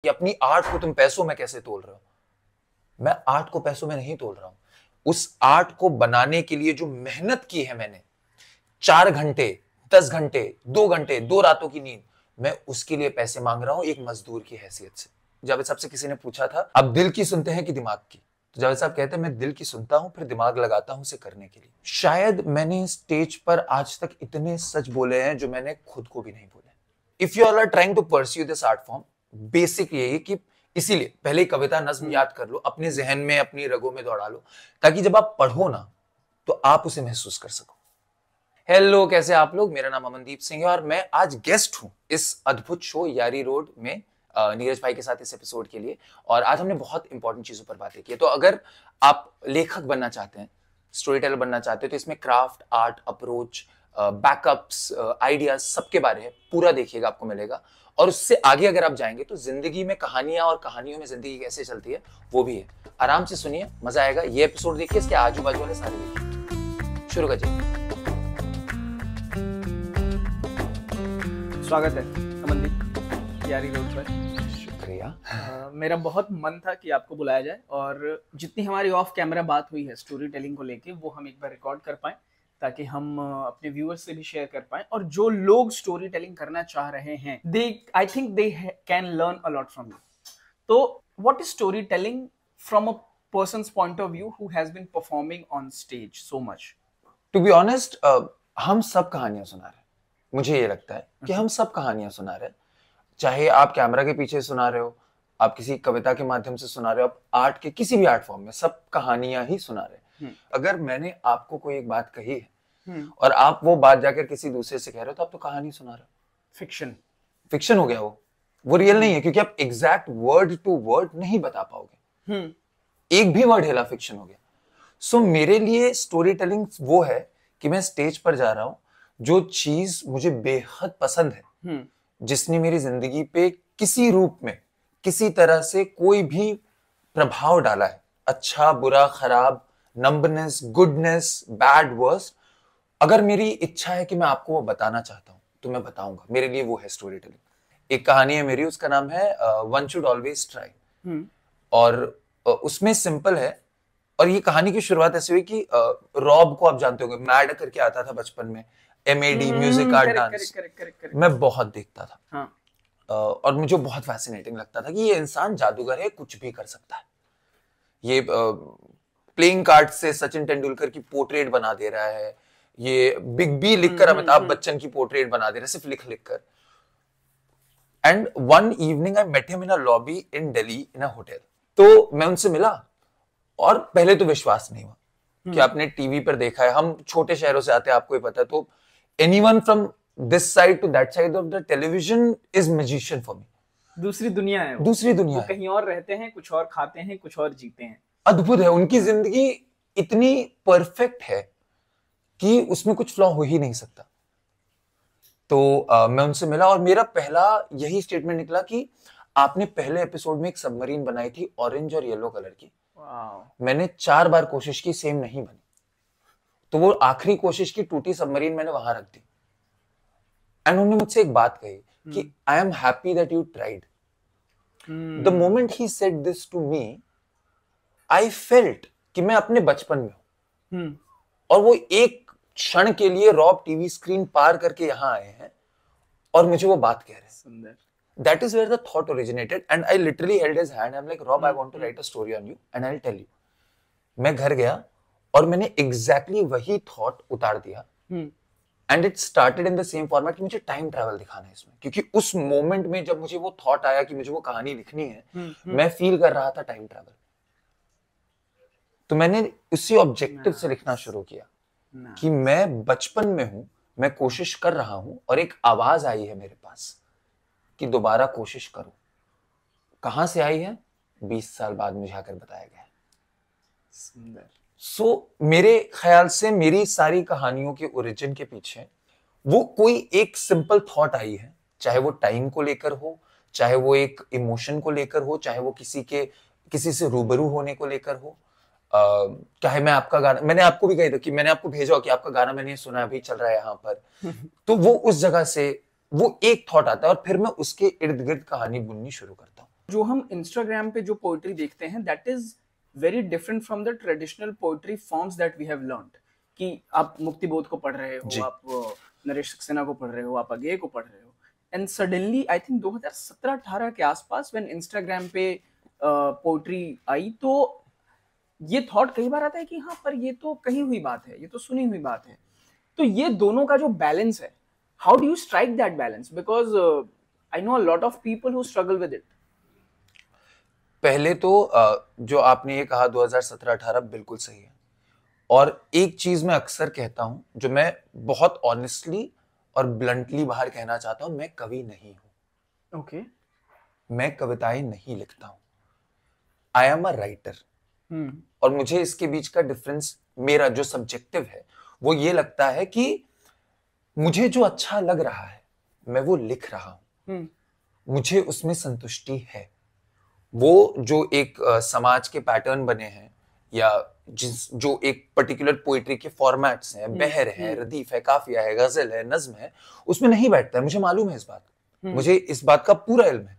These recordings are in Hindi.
कि अपनी आर्ट को तुम पैसों में कैसे तोल रहे हो। मैं आर्ट को पैसों में नहीं तोल रहा हूं। उस आर्ट को बनाने के लिए जो मेहनत की है मैंने, 4 घंटे, 10 घंटे, 2 घंटे, 2 रातों की नींद, मैं उसके लिए पैसे मांग रहा हूं एक मजदूर की हैसियत से। जावेद साहब से किसी ने पूछा था, आप दिल की सुनते हैं कि दिमाग की? तो जावेद साहब कहते हैं, मैं दिल की सुनता हूं, फिर दिमाग लगाता हूं उसे करने के लिए। शायद मैंने स्टेज पर आज तक इतने सच बोले हैं जो मैंने खुद को भी नहीं बोले। If you are trying to pursue this art form, basic यही कि इसीलिए पहले कविता नज्म याद कर लो, अपने जहन में, अपनी रगों में दौड़ा लो, ताकि जब आप पढ़ो ना तो आप उसे महसूस कर सको। हेलो, कैसे आप लोग? मेरा नाम अमनदीप सिंह है और मैं आज गेस्ट हूं इस अद्भुत शो यारी रोड में नीरज भाई के साथ इस एपिसोड के लिए। और आज हमने बहुत इंपॉर्टेंट चीजों पर बातें की है। तो अगर आप लेखक बनना चाहते हैं, स्टोरी टेलर बनना चाहते हैं, तो इसमें craft, art, approach, backups, ideas, सबके बारे में पूरा देखिएगा, आपको मिलेगा। और उससे आगे अगर आप जाएंगे तो जिंदगी में कहानियां और कहानियों में जिंदगी कैसे चलती है वो भी है। आराम से सुनिए, मजा आएगा। ये एपिसोड देखिए, इसके आजू बाजू वाले सारे देखिए। शुरू करिए। स्वागत है अमनदीप यारी रोड पर। शुक्रिया। मेरा बहुत मन था कि आपको बुलाया जाए और जितनी हमारी ऑफ कैमरा बात हुई है स्टोरी टेलिंग को लेके, वो हम एक बार रिकॉर्ड कर पाएं ताकि हम अपने व्यूअर्स से भी शेयर कर पाएं। और जो लोग स्टोरी टेलिंग करना चाह रहे हैं, I think they can learn a lot from you. तो what is story telling from a person's point of view who has been performing on stage so much? To be honest, हम सब कहानियां सुना रहे हैं। मुझे ये लगता है कि हम सब कहानियां सुना रहे हैं, चाहे आप कैमरा के पीछे सुना रहे हो, आप किसी कविता के माध्यम से सुना रहे हो, आप आर्ट के किसी भी आर्ट फॉर्म में, सब कहानियां ही सुना रहे हैं। अगर मैंने आपको कोई एक बात कही है और आप वो बात जाकर किसी दूसरे से कह रहे हो, तो आप तो कहानी सुना रहे हो। फिक्शन हो गया, वो रियल नहीं है, क्योंकि आप एग्जैक्ट वर्ड टू वर्ड नहीं बता पाओगे। एक भी वर्ड हिला, फिक्शन हो गया। सो मेरे लिए स्टोरी टेलिंग वो है कि मैं स्टेज पर जा रहा हूं, जो चीज मुझे बेहद पसंद है, जिसने मेरी जिंदगी पे किसी रूप में, किसी तरह से कोई भी प्रभाव डाला है, अच्छा, बुरा, खराब, नंबनेस, गुडनेस, बैड, वर्स्ट, अगर मेरी इच्छा है कि मैं आपको वो बताना चाहता हूं तो मैं बताऊंगा। मेरे लिए वो है स्टोरी टेलिंग। एक कहानी है मेरी, उसका नाम है वन शुड ऑलवेज ट्राई। और उसमें सिंपल है, और ये कहानी की शुरुआत ऐसे हुई कि रॉब को आप जानते होंगे, मैड करके आता था बचपन में, MAD, म्यूजिक, आर्ट, डांस, मैं बहुत देखता था। हाँ। और मुझे बहुत फैसिनेटिंग लगता था कि ये इंसान जादूगर है, कुछ भी कर सकता है। ये प्लेइंग कार्ड से सचिन तेंदुलकर की पोर्ट्रेट बना दे रहा है, ये बिग बी लिखकर अमिताभ बच्चन की पोर्ट्रेट बना दे रहा है, सिर्फ लिख कर। And one evening I met him in a lobby in Delhi in a hotel. तो मैं उनसे मिला और पहले तो विश्वास नहीं हुआ कि आपने टीवी पर देखा है, हम छोटे शहरों से आते हैं, आपको ही पता है। तो anyone from this side to that side of the television is magician for me. दूसरी दुनिया है वो। दूसरी दुनिया वो कहीं और रहते हैं, कुछ और खाते हैं, कुछ और जीते हैं। अद्भुत है, उनकी जिंदगी इतनी परफेक्ट है कि उसमें कुछ फ्लॉ हो ही नहीं सकता। तो मैं उनसे मिला और मेरा पहला यही स्टेटमेंट निकला कि आपने पहले एपिसोड में एक सबमरीन बनाई थी ऑरेंज और येलो कलर की। मैंने 4 बार कोशिश की, सेम नहीं बनी। तो वो आखिरी कोशिश की टूटी सबमरीन मैंने वहां रख दी। एंड उन्होंने मुझसे एक बात कही कि I am happy that you tried. The moment he said this to me, I felt कि मैं अपने बचपन में हूं। और वो एक क्षण के लिए रॉब टीवी स्क्रीन पार करके यहां आए हैं और मुझे वो बात कह रहे हैं। सुंदर। That is where the thought originated, and I literally held his hand. I'm like, Rob, I want to write a story on you, and I'll tell you. मैं घर गया और मैंने exactly वही thought उतार दिया, and it started in the same format कि मुझे time travel दिखाना है इसमें, क्योंकि उस moment में जब मुझे वो thought आया कि मुझे वो कहानी लिखनी है, मैं feel कर रहा था time travel। तो मैंने उसी ऑब्जेक्टिव से लिखना शुरू किया कि मैं बचपन में हूं, मैं कोशिश कर रहा हूं और एक आवाज आई है मेरे पास कि दोबारा कोशिश करो। कहां से आई है? 20 साल बाद मुझे आकर बताया गया। सुंदर। मेरे ख्याल से मेरी सारी कहानियों के ओरिजिन के पीछे वो कोई एक सिंपल थॉट आई है, चाहे वो टाइम को लेकर हो, चाहे वो एक इमोशन को लेकर हो, चाहे वो किसी से रूबरू होने को लेकर हो। चाहे मैं आपका गाना, मैंने आपको भी कही था कि मैंने आपको भेजा कि आपका गाना मैंने सुना, अभी चल रहा है यहाँ पर। तो वो उस जगह से वो एक थॉट आता है और फिर मैं उसके इर्द गिर्द कहानी बुननी शुरू करता हूँ। जो हम इंस्टाग्राम पे जो पोइट्री देखते हैं that is very different from the traditional poetry forms that we have learned, कि आप मुक्तिबोध को पढ़ रहे हो, आप नरेश सक्सेना को पढ़ रहे हो, आप अगेय को पढ़ रहे हो, एंड सडनली आई थिंक 2017-18 के आसपास व्हेन इंस्टाग्राम पे पोइट्री आई, तो ये थॉट कई बार आता है कि हाँ पर ये तो कही हुई बात है, ये तो सुनी हुई बात है। तो ये दोनों का जो बैलेंस है, how do you strike that balance, because I know a lot of people who struggle with it. पहले तो जो आपने ये कहा 2017-18 बिल्कुल सही है, और एक चीज मैं अक्सर कहता हूं जो मैं बहुत ऑनेस्टली और ब्लंटली बाहर कहना चाहता हूं, मैं कवि नहीं हूं। ओके। मैं कविताएं नहीं लिखता हूं, आई एम अ राइटर। और मुझे इसके बीच का डिफरेंस, मेरा जो सब्जेक्टिव है वो ये लगता है कि मुझे जो अच्छा लग रहा है मैं वो लिख रहा हूं, मुझे उसमें संतुष्टि है। वो जो एक समाज के पैटर्न बने हैं या जो एक पर्टिकुलर पोइट्री के फॉर्मेट्स हैं, बहर है, रदीफ है, काफिया है, गजल है, नज्म है, उसमें नहीं बैठता है। मुझे मालूम है इस बात, मुझे इस बात का पूरा इल्म है।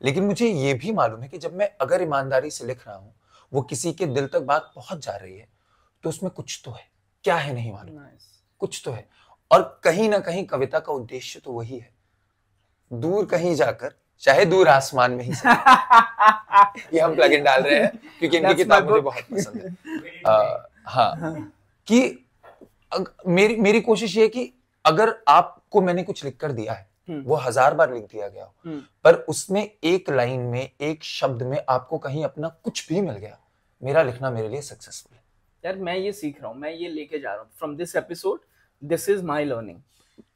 लेकिन मुझे ये भी मालूम है कि जब मैं अगर ईमानदारी से लिख रहा हूं, वो किसी के दिल तक बात पहुंच जा रही है, तो उसमें कुछ तो है, क्या है नहीं मालूम, कुछ तो है। और कहीं ना कहीं कविता का उद्देश्य तो वही है, दूर कहीं जाकर, चाहे दूर आसमान में ही ये हम प्लग इन डाल रहे हैं क्योंकि इनकी किताब मुझे बहुत पसंद है। हाँ, कि मेरी कोशिश ये है कि अगर आपको मैंने कुछ लिख कर दिया है, वो 1000 बार लिख दिया गया हो, पर उसमें एक लाइन में, एक शब्द में आपको कहीं अपना कुछ भी मिल गया, मेरा लिखना मेरे लिए सक्सेसफुल है। यार मैं ये सीख रहा हूँ, मैं ये लेके जा रहा हूँ from this episode, this is my learning,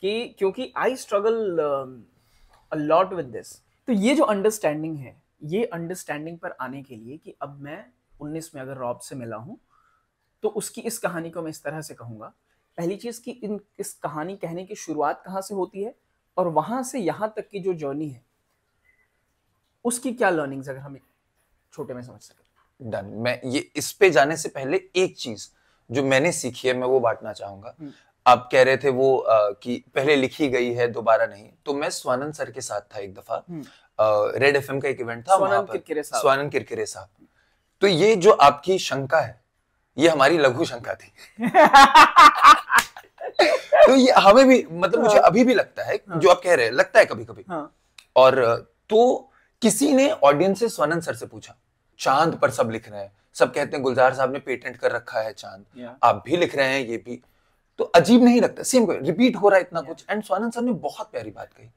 कि क्योंकि I struggle a lot with this. तो ये जो अंडरस्टैंडिंग है, ये अंडरस्टैंडिंग पर आने के लिए कि अब मैं 19 में अगर रॉब से मिला हूं, तो उसकी इस कहानी को मैं इस तरह से कहूंगा। पहली चीज कि इस कहानी कहने की शुरुआत कहाँ से होती है, और वहां से यहां तक की जो जर्नी है उसकी क्या लर्निंग्स, अगर हम एक छोटे में समझ सके। डन। मैं ये इस पे जाने से पहले एक चीज जो मैंने सीखी है मैं वो बांटना चाहूंगा। आप कह रहे थे वो कि पहले लिखी गई है दोबारा नहीं, तो मैं स्वानंद सर के साथ था एक दफा, रेड एफएम का एक इवेंट था वहां पर, स्वानंद किरकिरे साहब। तो ये जो आपकी शंका है ये हमारी लघु शंका थी। तो ये हमें भी, मतलब मुझे अभी भी लगता है, जो आप कह रहे हैं लगता है कभी कभी। और तो किसी ने ऑडियंस से स्वानंद सर से पूछा, चांद पर सब लिख रहे हैं, सब कहते हैं गुलजार साहब ने पेटेंट कर रखा है चांद, आप भी लिख रहे हैं, ये भी तो अजीब नहीं लगता? सेम रिपीट हो रहा है इतना कुछ। एंड स्वानंद सर ने बहुत प्यारी बात कही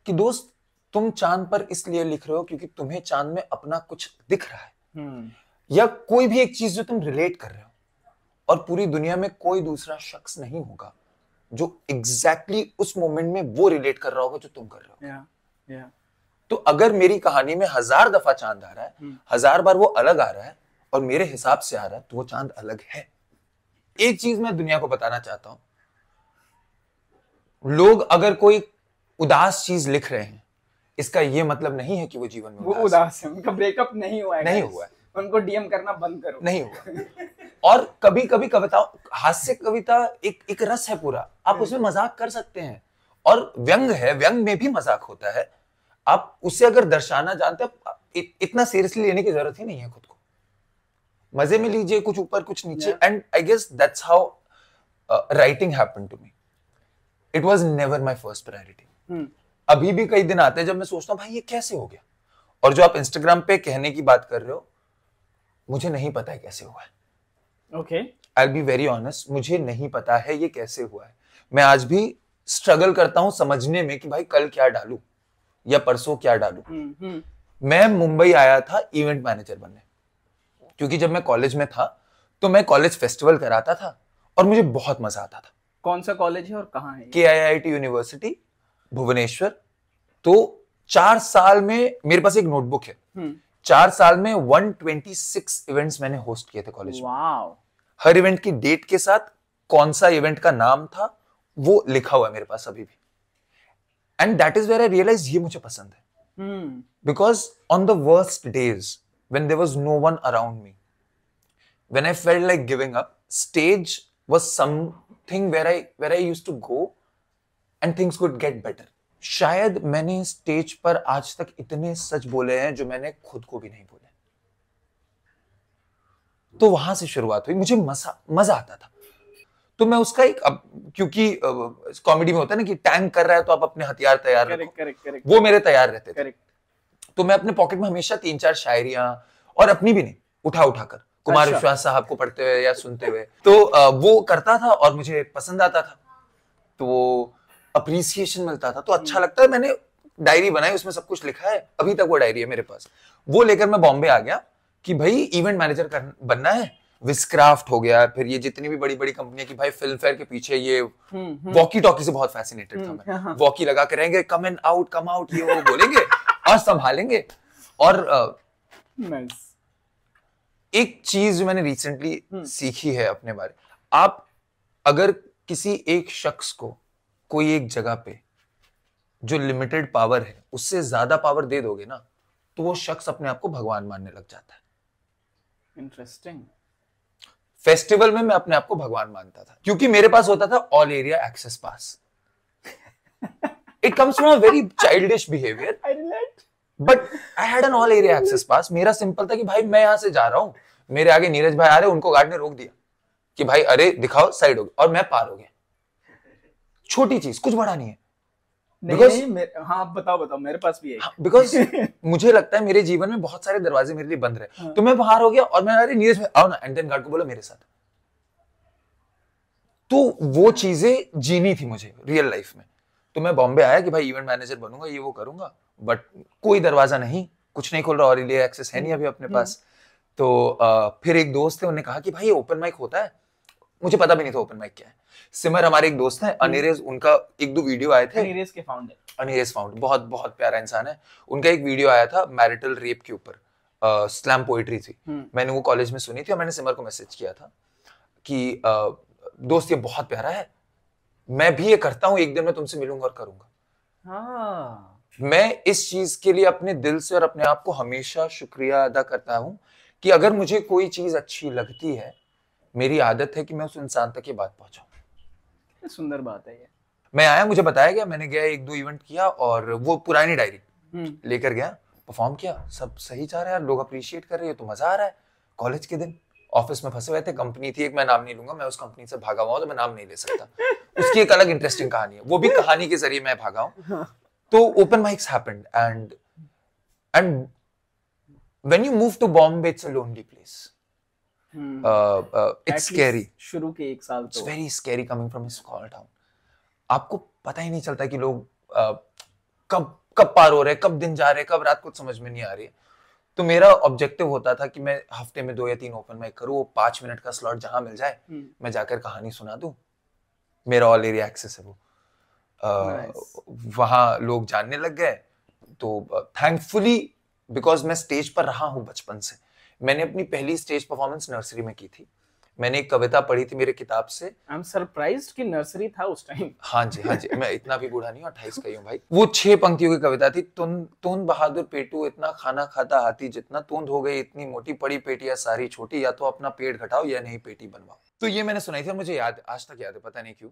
कि दोस्त, तुम चांद पर इसलिए लिख रहे हो क्योंकि तुम्हें चांद में अपना कुछ दिख रहा है, या कोई भी एक चीज जो तुम रिलेट कर रहे हो, और पूरी दुनिया में कोई दूसरा शख्स नहीं होगा जो एग्जैक्टली उस मोमेंट में वो रिलेट कर रहा होगा जो तुम कर रहे हो। तो अगर मेरी कहानी में 1000 दफा चांद आ रहा है, 1000 बार वो अलग आ रहा है, और मेरे हिसाब से आ रहा है, तो वो चांद अलग है। एक चीज मैं दुनिया को बताना चाहता हूं, लोग अगर कोई उदास चीज लिख रहे हैं, इसका ये मतलब नहीं है कि वो जीवन में उदास है, उनका ब्रेकअप नहीं हुआ है, नहीं हुआ है, उनको डीएम करना बंद करो, नहीं हुआ। और कभी कभी कविता, हास्य कविता एक रस है पूरा, आप उसमें मजाक कर सकते हैं, और व्यंग है, व्यंग में भी मजाक होता है। आप उसे अगर दर्शाना जानते हैं, इतना सीरियसली लेने की जरूरत ही नहीं है खुद को, मजे में लीजिए, कुछ ऊपर कुछ नीचे। And I guess that's how writing happened to me. It was never my first priority. अभी भी कई दिन आते हैं जब मैं सोचता हूं भाई ये कैसे हो गया। और जो आप इंस्टाग्राम पे कहने की बात कर रहे हो, मुझे नहीं पता है कैसे हुआ है। Okay, I will be very honest, मुझे नहीं पता है ये कैसे हुआ है। मैं आज भी स्ट्रगल करता हूं समझने में कि भाई कल क्या डालूं या परसों क्या डालूं। मैं मुंबई आया था इवेंट मैनेजर बनने, क्योंकि जब मैं कॉलेज में था तो मैं कॉलेज फेस्टिवल कराता था और मुझे बहुत मजा आता था। कौन सा कॉलेज है और कहाँ है? KIIT university Bhubaneswar. तो 4 साल में मेरे पास एक नोटबुक है, 4 साल में 126 इवेंट्स मैंने होस्ट किए थे कॉलेज में। हर इवेंट की डेट के साथ कौन सा इवेंट का नाम था वो लिखा हुआ है मेरे पास अभी भी। And that is where I realise ये मुझे पसंद है, because on the worst days when there was no one around me, when I felt like giving up, stage was something where I used to go and things would get better. शायद मैंने स्टेज पर आज तक इतने सच बोले हैं जो मैंने खुद को भी नहीं बोले। तो वहां से शुरुआत हुई, मुझे मजा आता था। तो मैं उसका एक, अब क्योंकि कॉमेडी में होता है ना कि टैंक कर रहा है तो आप अपने हथियार तैयार रखो, करेक्ट। वो मेरे तैयार रहते थे। करेक्ट। तो मैं अपने पॉकेट में हमेशा 3-4 शायरियां, और अपनी भी नहीं, उठा कर कुमार विश्वास साहब को पढ़ते हुए या सुनते हुए, तो वो करता था और मुझे पसंद आता था, तो वो अप्रिसिएशन मिलता था, तो अच्छा लगता है। मैंने डायरी बनाई, उसमें सब कुछ लिखा है, अभी तक वो डायरी है मेरे पास। वो लेकर मैं बॉम्बे आ गया कि भाई इवेंट मैनेजर बनना है। विस्क्राफ्ट हो गया, फिर ये जितनी भी बड़ी बड़ी कंपनियां की भाई फिल्म फेयर के पीछे ये वॉकी टॉकी से बहुत फैसिनेटेड था मैं। वॉकी लगा के रहेंगे, come and out, come out, ये वो बोलेंगे और संभालेंगे। और एक चीज जो मैंने रिसेंटली सीखी है अपने बारे, आप अगर किसी एक शख्स को कोई एक जगह पे जो लिमिटेड पावर है उससे ज्यादा पावर दे दोगे ना, तो वो शख्स अपने आप को भगवान मानने लग जाता है। इंटरेस्टिंग। फेस्टिवल में मैं अपने आप को भगवान मानता था, क्योंकि मेरे पास होता था all area access pass. It comes from a very childish behaviour, I relate, but I had an all area access pass. मेरा सिंपल था कि भाई मैं यहां से जा रहा हूं, मेरे आगे नीरज भाई आ रहे, उनको गार्ड ने रोक दिया कि भाई अरे दिखाओ, साइड हो गया, और मैं पार हो गया। छोटी चीज, कुछ बड़ा नहीं है। हाँ बताओ, मेरे पास भी है। बिकॉज मुझे लगता है मेरे जीवन में बहुत सारे दरवाजे मेरे लिए बंद रहे। हाँ. तो मैं बाहर हो गया और मैं अरे नीरज भाई आओ ना, एंड देन गार्ड को बोला मेरे साथ। तो वो चीजें जीनी थी मुझे रियल लाइफ में। तो मैं बॉम्बे आया कि भाई इवेंट मैनेजर बनूंगा, ये वो करूंगा, बट कोई दरवाजा नहीं, कुछ नहीं खोल रहा, और लिए एक्सेस है नहीं अभी अपने पास। तो फिर एक दोस्त थे, उन्होंने कहा कि भाई ओपन माइक होता है। मुझे पता भी नहीं था ओपन माइक क्या है। सिमर हमारे एक दोस्त हैं, अनिरेज, उनका 1-2 वीडियो आए थे। अनिरेज के फाउंडर, अनिरेज फाउंडर बहुत बहुत प्यारा इंसान है। उनका एक वीडियो आया था मैरिटल रेप के ऊपर, स्लैम पोएट्री थी। मैंने वो कॉलेज में सुनी थी और मैंने सिमर को मैसेज किया था कि दोस्त ये बहुत प्यारा है, मैं भी ये करता हूं, एक दिन मैं तुमसे मिलूंगा और करूंगा। मैं इस चीज के लिए अपने दिल से और अपने आप को हमेशा शुक्रिया अदा करता हूं कि अगर मुझे कोई चीज अच्छी लगती है, मेरी आदत है कि मैं उस इंसान तक ये बात पहुंचाऊं। सुंदर बात है ये। मैं आया, मुझे बताया गया, मैंने गया 1-2 इवेंट किया और वो पुरानी डायरी लेकर गया, परफॉर्म किया, सब सही जा रहा है, लोग अप्रिशिएट कर रहे हैं, तो मजा आ रहा है। कॉलेज के दिन ऑफिस में फंसे हुए थे, कंपनी थी एक, मैं नाम नहीं लूंगा, मैं उस कंपनी से भागा हुआ हूं, तो मैं नाम नहीं ले सकता। उसकी एक अलग इंटरेस्टिंग कहानी है, वो भी कहानी के जरिए मैं भागा हूं। तो open mics happened and when you move to Bombay, it's a lonely place. It's scary. शुरू के 1 साल तो It's very scary coming from a small town. आपको पता ही नहीं चलता कि लोग कब पार हो रहे हैं, कब दिन जा रहे हैं, कब रात, कुछ समझ में नहीं आ रही है। तो मेरा ऑब्जेक्टिव होता था कि मैं हफ्ते में 2 या 3 ओपन माइक करूँ, 5 मिनट का स्लॉट जहां मिल जाए, मैं जाकर कहानी सुना दूं। मेरा ऑल एरिया एक्सेस है वो। वहां लोग जानने लग गए। तो थैंकफुली, बिकॉज मैं स्टेज पर रहा हूं बचपन से, मैंने अपनी पहली स्टेज परफॉर्मेंस नर्सरी में की थी। मैंने एक कविता पढ़ी थी मेरे किताब से। आई एम सरप्राइज्ड कि नर्सरी था उस टाइम। हाँ जी, मैं इतना भी बूढ़ा नहीं हूँ, 28 का ही हूँ भाई। वो 6 पंक्तियों की कविता थी। तुन बहादुर पेटू, इतना खाना खाता हाथी जितना, तूंद हो गई इतनी मोटी, पड़ी पेटियां सारी छोटी, या तो अपना पेट घटाओ या नहीं पेटी बनवाओ। तो ये मैंने सुनाई थी, मुझे याद, आज तक याद है, पता नहीं क्यों।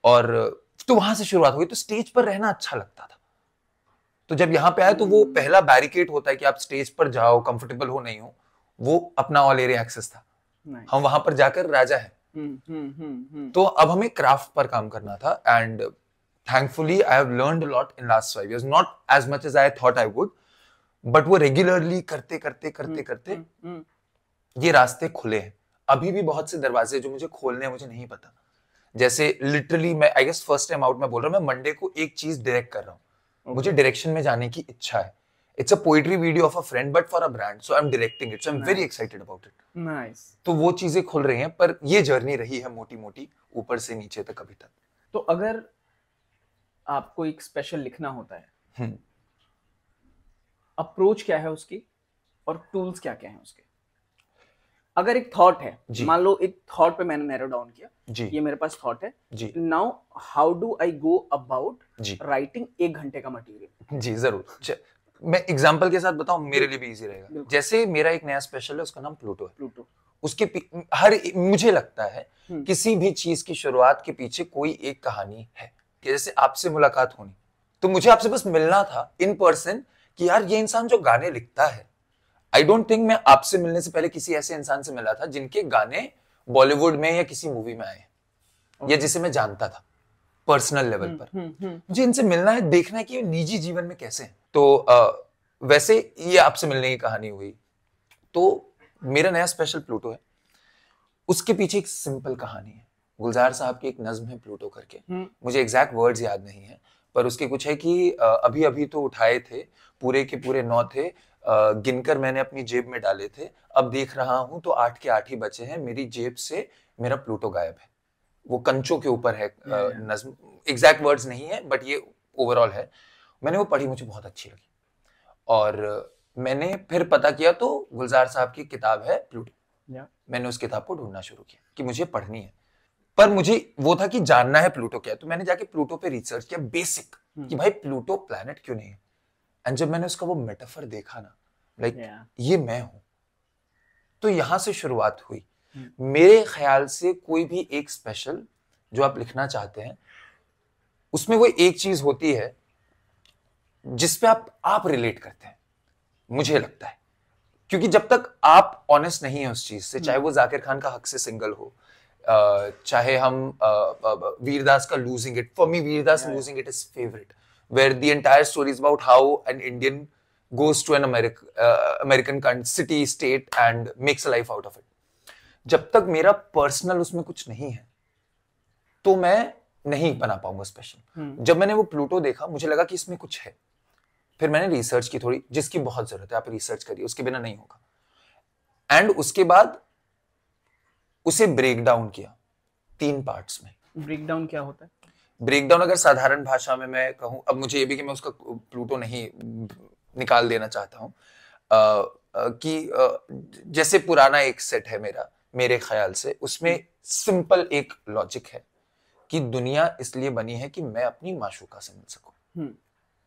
और तो वहां से शुरुआत हुई। तो स्टेज पर रहना अच्छा लगता था। तो जब यहाँ पे आया तो वो पहला बैरिकेड होता है कि आप स्टेज पर जाओ, कंफर्टेबल हो नहीं हो, वो अपना ऑल एरिया एक्सेस था। हम वहां पर जाकर राजा है। तो अब हमें क्राफ्ट पर काम करना था and thankfully I have learned a lot in last 5 years, not as much as I thought I would, but वो रेगुलरली करते ये रास्ते खुले हैं। अभी भी बहुत से दरवाजे जो मुझे खोलने हैं मुझे नहीं पता। जैसे लिटरली मैं I guess first time out में बोल रहा हूँ, मैं मंडे को एक चीज डायरेक्ट कर रहा हूँ। मुझे डायरेक्शन में जाने की इच्छा है। It's a poetry video of a friend, but for a brand. So I'm directing it. So I'm very excited about it. Nice. तो वो चीजें खुल रही हैं, पर ये जर्नी रही है मोटी-मोटी, ऊपर से नीचे तक अभी तक। तो अगर आपको एक स्पेशल लिखना होता है, अप्रोच क्या है उसकी और टूल्स क्या क्या हैं उसके? अगर एक थॉट है, मान लो एक थॉट पे मैंने नैरो डाउन किया, जी, ये मेरे पास थॉट है, जी, now how do I go about writing 1 घंटे का मटेरियल? जी जरूर, मैं एग्जाम्पल के साथ बताऊं, मेरे लिए भी इजी रहेगा। जैसे मेरा एक नया स्पेशल है, उसका नाम प्लूटो है। प्लूटो, उसके मुझे लगता है किसी भी चीज की शुरुआत के पीछे कोई एक कहानी है। कि जैसे आपसे मुलाकात होनी, तो मुझे आपसे बस मिलना था इन पर्सन कि यार ये इंसान जो गाने लिखता है, आई डोंट थिंक मैं आपसे मिलने से पहले किसी ऐसे इंसान से मिला था जिनके गाने बॉलीवुड में या किसी मूवी में आए या जिसे मैं जानता था पर्सनल लेवल पर। मुझे इनसे मिलना है, देखना है कि निजी जीवन में कैसे हैं। तो वैसे ये आपसे मिलने की कहानी हुई। तो मेरा नया स्पेशल प्लूटो है, उसके पीछे एक सिंपल कहानी है। गुलजार साहब की एक नज्म है प्लूटो करके, मुझे एग्जैक्ट वर्ड्स याद नहीं है, पर उसके कुछ है कि अभी अभी तो उठाए थे, पूरे के पूरे 9 थे, गिनकर मैंने अपनी जेब में डाले थे, अब देख रहा हूं तो 8 के 8 ही बचे हैं, मेरी जेब से मेरा प्लूटो गायब है। वो कंचों के ऊपर है नज्म, एग्जैक्ट वर्ड्स नहीं है बट ये ओवरऑल है। मैंने वो पढ़ी, मुझे बहुत अच्छी लगी और मैंने फिर पता किया तो गुलजार साहब की किताब है प्लूटो। मैंने उस किताब को ढूंढना शुरू किया कि मुझे पढ़नी है, पर मुझे वो था कि जानना है प्लूटो क्या है। तो मैंने जाके प्लूटो पे रिसर्च किया बेसिक कि भाई प्लूटो प्लैनेट क्यों नहीं है। एंड जब मैंने उसका वो मेटाफर देखा ना, लाइक ये मैं हूं, तो यहां से शुरुआत हुई। मेरे ख्याल से कोई भी एक स्पेशल जो आप लिखना चाहते हैं उसमें वो एक चीज होती है जिसपे आप रिलेट करते हैं, मुझे लगता है। क्योंकि जब तक आप ऑनेस्ट नहीं है उस चीज से, चाहे वो जाकिर खान का हक से सिंगल हो, चाहे हम वीरदास का losing it, for me Vir Das losing it is favourite, where the entire story is about how an Indian goes to an American city state and makes a life out of it. जब तक मेरा पर्सनल उसमें कुछ नहीं है तो मैं नहीं बना पाऊंगा स्पेशल। जब मैंने वो प्लूटो देखा मुझे लगा कि इसमें कुछ है, फिर मैंने रिसर्च की थोड़ी, जिसकी बहुत जरूरत है, आप रिसर्च करिए, उसके बिना नहीं होगा। एंड उसके बाद उसे ब्रेक डाउन किया 3 पार्ट्स में। ब्रेक डाउन क्या होता है? ब्रेक डाउन अगर साधारण भाषा में मैं कहूं, अब मुझे ये भी कि मैं उसका प्लूटो नहीं निकाल देना चाहता हूं, कि जैसे पुराना एक सेट है मेरा, मेरे ख्याल से उसमें सिंपल एक लॉजिक है कि दुनिया इसलिए बनी है कि मैं अपनी माशूका से मिल सकूं।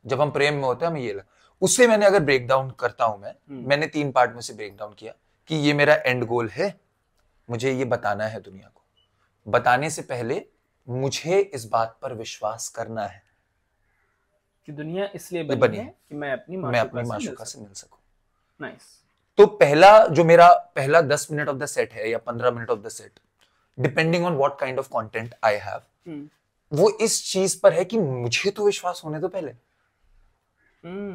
जब हम प्रेम में होते हैं हमें ये उससे मैंने अगर ब्रेक डाउन करता हूं मैंने 3 पार्ट में से ब्रेक डाउन किया कि ये मेरा एंड गोल है, मुझे ये बताना है दुनिया को। बताने से पहले मुझे इस बात पर विश्वास करना है कि दुनिया इसलिए बनी है कि मैं अपनी माशूका से मिल सकूं। नाइस। तो पहला जो मेरा पहला 10 मिनट ऑफ द सेट है या 15 minute of the set, depending on what kind of content I have, वो इस चीज पर है कि मुझे तो विश्वास होने दो पहले।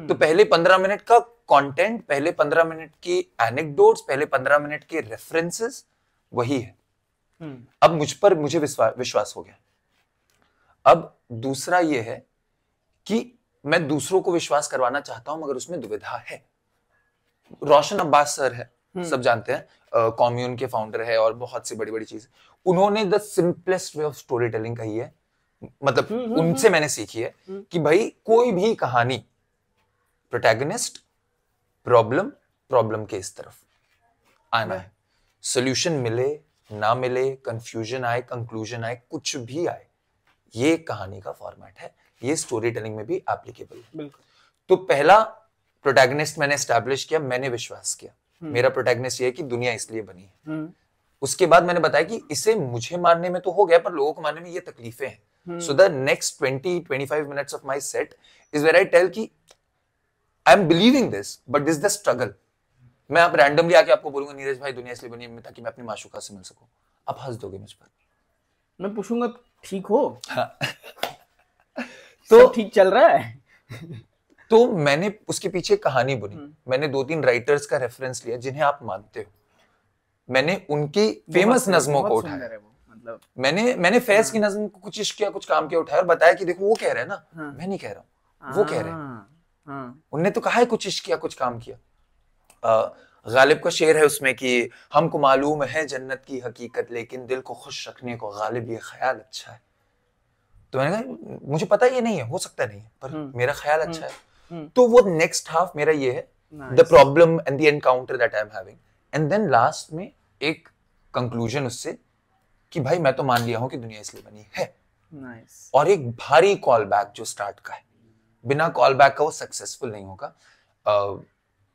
तो पहले 15 मिनट का कंटेंट, पहले 15 मिनट की एनेक्डोट्स, पहले 15 मिनट के रेफरेंसेस वही है। अब मुझे विश्वास हो गया। अब दूसरा ये है कि मैं दूसरों को विश्वास करवाना चाहता हूं मगर उसमें दुविधा है। रोशन अब्बास सर है, सब जानते हैं, कॉम्यून के फाउंडर है और बहुत सी बड़ी बड़ी चीज। उन्होंने the simplest way of story telling कही है, मतलब उनसे मैंने सीखी है कि भाई कोई भी कहानी प्रोटैगनिस्ट प्रॉब्लम के इस तरफ आना है, सोल्यूशन मिले ना मिले, कंफ्यूजन आए, कंक्लूजन आए, कुछ भी आए, ये कहानी का फॉर्मेट है, ये स्टोरी टेलिंग में भी एप्लीकेबल है। तो पहला प्रोटैगनिस्ट मैंने एस्टैब्लिश किया, मैंने विश्वास किया मेरा प्रोटैगनिस्ट ये है कि दुनिया इसलिए बनी है। उसके बाद मैंने बताया कि इसे मुझे मानने में तो हो गया पर लोगों को मानने में ये तकलीफें हैं। So the next 20-25 minutes of my set is where I tell कि I am believing this but this the struggle. मैं आप रैंडमली आके आपको बोलूंगा नीरज भाई दुनिया इसलिए बनी है ताकि मैं अपनी माशूका से मिल सकूं, आप हंस दोगे मुझ पर। मैं पूछूंगा ठीक हो? हाँ। तो ठीक चल रहा है। तो मैंने उसके पीछे कहानी बुनी, मैंने 2-3 राइटर्स का रेफरेंस लिया जिन्हें आप मानते हो, मैंने उनकी फेमस नज्मों को उठाया, मतलब मैंने फैज की नज्म को कुछ इश्क किया, कुछ काम किया, उठाया और बताया कि देखो वो कह रहे हैं ना, मैं नहीं कह रहा हूं, वो कह रहे हैं। उनने तो कहा है कुछ इश्क किया, कुछ काम किया। गालिब का शेर है उसमें कि हमको मालूम है जन्नत की हकीकत लेकिन दिल को खुश रखने को गालिब ये ख्याल अच्छा है। तो मैंने कहा मुझे पता ये नहीं है, हो सकता नहीं है, पर मेरा ख्याल अच्छा है। तो वो नेक्स्ट हाफ मेरा ये है, the problem and the encounter that I am having, and then last में एक कंक्लूजन उससे कि भाई मैं तो मान लिया हूं कि दुनिया इसलिए बनी है। Nice. और एक भारी कॉल बैक जो स्टार्ट का है, बिना कॉल बैक का वो सक्सेसफुल नहीं होगा।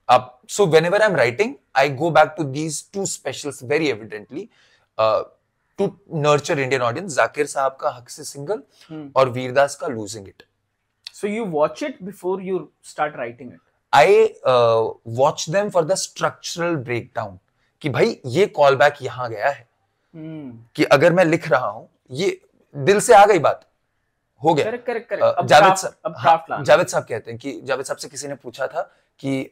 अब so whenever I am writing I go back to these 2 specials very evidently to nurture Indian audience, Zakir साहब का हक से सिंगल और वीरदास का losing it. So you watch it before you start writing it. I watch them for the structural breakdown कि भाई ये कॉल बैक यहां गया है कि अगर मैं लिख रहा हूं ये दिल से आ गई बात हो गया। करेक्ट। जावेद साहब कहते हैं कि जावेद साहब से किसी ने पूछा था कि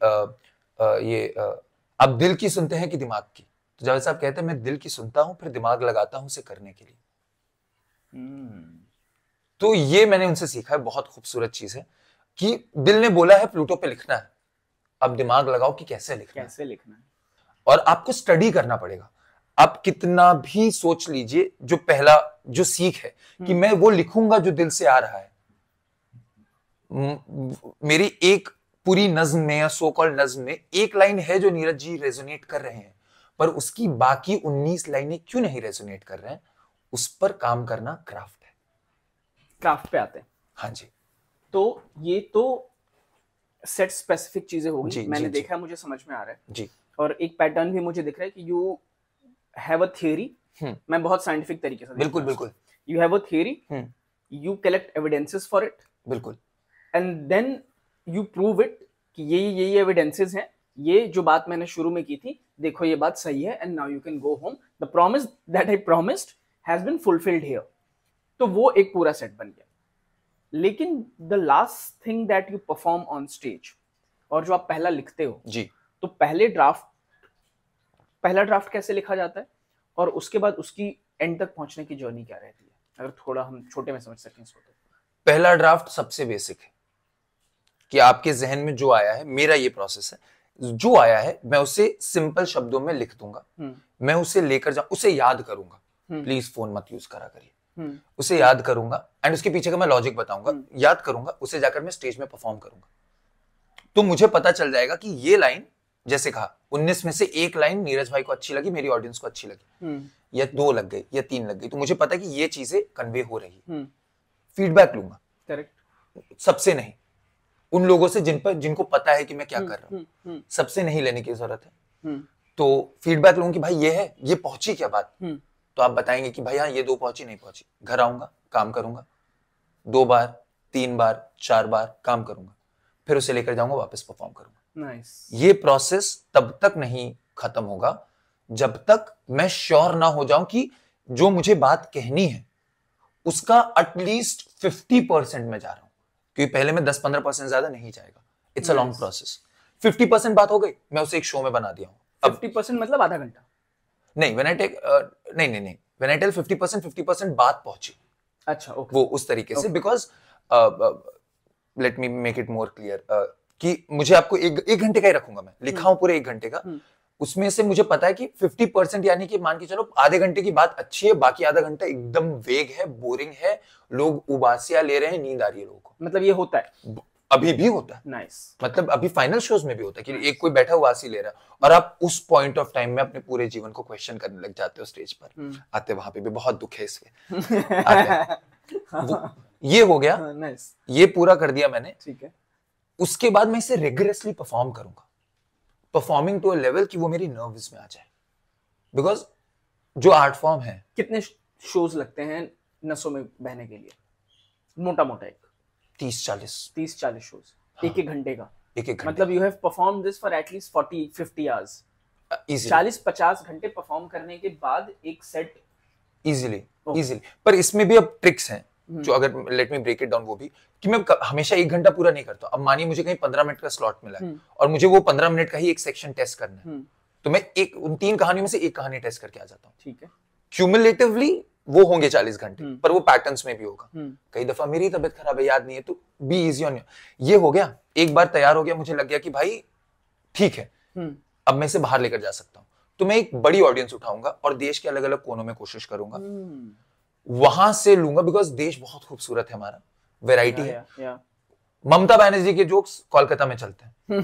आप दिल की सुनते हैं कि दिमाग की, तो जावेद साहब कहते हैं मैं दिल की सुनता हूं फिर दिमाग लगाता हूं उसे करने के लिए। तो ये मैंने उनसे सीखा है, बहुत खूबसूरत चीज है कि दिल ने बोला है प्लूटो पे लिखना है, अब दिमाग लगाओ कि कैसे लिखना है। और आपको स्टडी करना पड़ेगा। आप कितना भी सोच लीजिए, जो पहला जो सीख है कि मैं वो लिखूंगा जो दिल से आ रहा है। मेरी एक पूरी नज्म में या सो कॉल्ड नज्म में एक लाइन है जो नीरज जी रेजोनेट कर रहे हैं, पर उसकी बाकी 19 लाइनें क्यों नहीं रेजोनेट कर रहे हैं, उस पर काम करना क्राफ्ट है। क्राफ्ट पे आते हैं। हाँ जी। तो ये तो सेट स्पेसिफिक चीजें होगी, मैंने देखा, मुझे समझ में आ रहा है जी। और एक पैटर्न भी मुझे दिख रहा है कि यू हैव अ थियरी। मैं बहुत साइंटिफिक तरीके से बिल्कुल you have a theory, you collect evidences for it, बिल्कुल, and then you prove it कि ये एविडेंसेस हैं, ये जो बात मैंने शुरू में की थी, देखो ये बात सही है, and now you can go home, the promise that I promised has been fulfilled here. तो वो एक पूरा सेट बन गया। लेकिन the last thing that you perform on stage, और जो आप पहला लिखते हो जी, तो पहला ड्राफ्ट कैसे लिखा जाता है और उसके बाद उसकी एंड तक पहुंचने की जर्नी क्या रहती है, अगर थोड़ा हम छोटे में समझ सकें इसको। पहला ड्राफ्ट सबसे बेसिक है कि आपके जहन में जो आया है, मेरा ये प्रोसेस है, जो आया है मैं उसे सिंपल शब्दों में लिख दूंगा, मैं उसे लेकर जाऊं, उसे याद करूंगा, प्लीज फोन मत यूज करा करिए, उसे याद करूंगा एंड उसके पीछे का मैं लॉजिक बताऊंगा, याद करूंगा, उसे जाकर मैं स्टेज में परफॉर्म करूंगा। तो मुझे पता चल जाएगा कि ये लाइन, जैसे कहा 19 में से एक लाइन नीरज भाई को अच्छी लगी, मेरी ऑडियंस को अच्छी लगी, या 2 लग गई या 3 लग गई, तो मुझे पता है कि ये चीजें कन्वे हो रही है। फीडबैक लूंगा, करेक्ट, सबसे नहीं, उन लोगों से जिनको पता है कि मैं क्या कर रहा हूं, सबसे नहीं लेने की जरूरत है। तो फीडबैक लूंगा कि भाई ये है, ये पहुंची क्या बात, तो आप बताएंगे कि भाई हाँ ये 2 पहुंची, नहीं पहुंची। घर आऊंगा, काम करूंगा, 2 बार 3 बार 4 बार काम करूंगा, फिर उसे लेकर जाऊंगा, वापस परफॉर्म करूंगा। Nice. ये प्रोसेस तब तक नहीं खत्म होगा जब तक मैं श्योर ना हो जाऊं कि जो मुझे बात कहनी है उसका एटलीस्ट 50% में जा रहा हूं, क्योंकि पहले में 10-15% ज्यादा नहीं जाएगा। It's a long process. 50% बात हो गई, मैं उसे एक शो में बना दिया हूं। 50% मतलब आधा घंटा नहीं, व्हेन आई टेक नहीं, व्हेन आई टेल 50% बात पहुंची, अच्छा, ओके, वो उस तरीके से, because let me make it more clear कि मुझे आपको एक घंटे का ही रखूंगा, मैं लिखा हूं पूरे 1 घंटे का, उसमें से मुझे पता है कि 50% यानी कि मान के चलो आधे घंटे की बात अच्छी है, बाकी आधा घंटा एकदम वेग है, बोरिंग है, लोग उबासियां ले रहे हैं, नींद आ रही है लोगों को। मतलब ये होता है, अभी भी होता है। नाइस। मतलब अभी फाइनल शोज में भी होता है कि एक कोई बैठा उबासी ले रहा है, और आप उस पॉइंट ऑफ टाइम में अपने पूरे जीवन को क्वेश्चन करने लग जाते हो स्टेज पर आते, वहां पे भी बहुत दुख है इसके आते। ये हो गया, नाइस, ये पूरा कर दिया मैंने, ठीक है। उसके बाद मैं इसे रिगरसली परफॉर्म करूंगा, परफॉर्मिंग टू अ लेवल कि वो मेरी नर्व्स में आ जाए, बिकॉज जो आर्ट फॉर्म है। कितने शोज लगते हैं नसों में बहने के लिए, मोटा मोटा? एक 30-40 शोज, हाँ। एक घंटे का, एक घंटे, मतलब you have perform this for at least 40-50 hours, 40-50 घंटे परफॉर्म करने के बाद एक सेट इजीली। पर इसमें भी अब ट्रिक्स हैं जो, अगर let me break it down, वो भी कि मैं हमेशा 1 घंटा पूरा नहीं करता। अब मानिए मुझे कहीं 15 मिनट का स्लॉट मिला है और मुझे वो 15 मिनट का ही एक सेक्शन टेस्ट करना है, तो मैं उन 3 कहानियों में से एक कहानी टेस्ट करके आ जाता हूँ, ठीक है। क्यूमुलेटिवली वो होंगे 40 घंटे, पर वो पैटर्न्स में भी होगा। कई दफा मेरी तबीयत खराब है, याद नहीं है, तो बी इजी ऑन यू। ये हो गया, एक बार तैयार हो गया, मुझे लग गया कि भाई ठीक है, अब मैं इसे बाहर लेकर जा सकता हूँ, तो मैं एक बड़ी ऑडियंस उठाऊंगा और देश के अलग अलग कोनों में कोशिश करूंगा, वहां से लूंगा, बिकॉज देश बहुत खूबसूरत है हमारा, वैरायटी है। ममता बनर्जी के जोक्स कोलकाता में चलते हैं,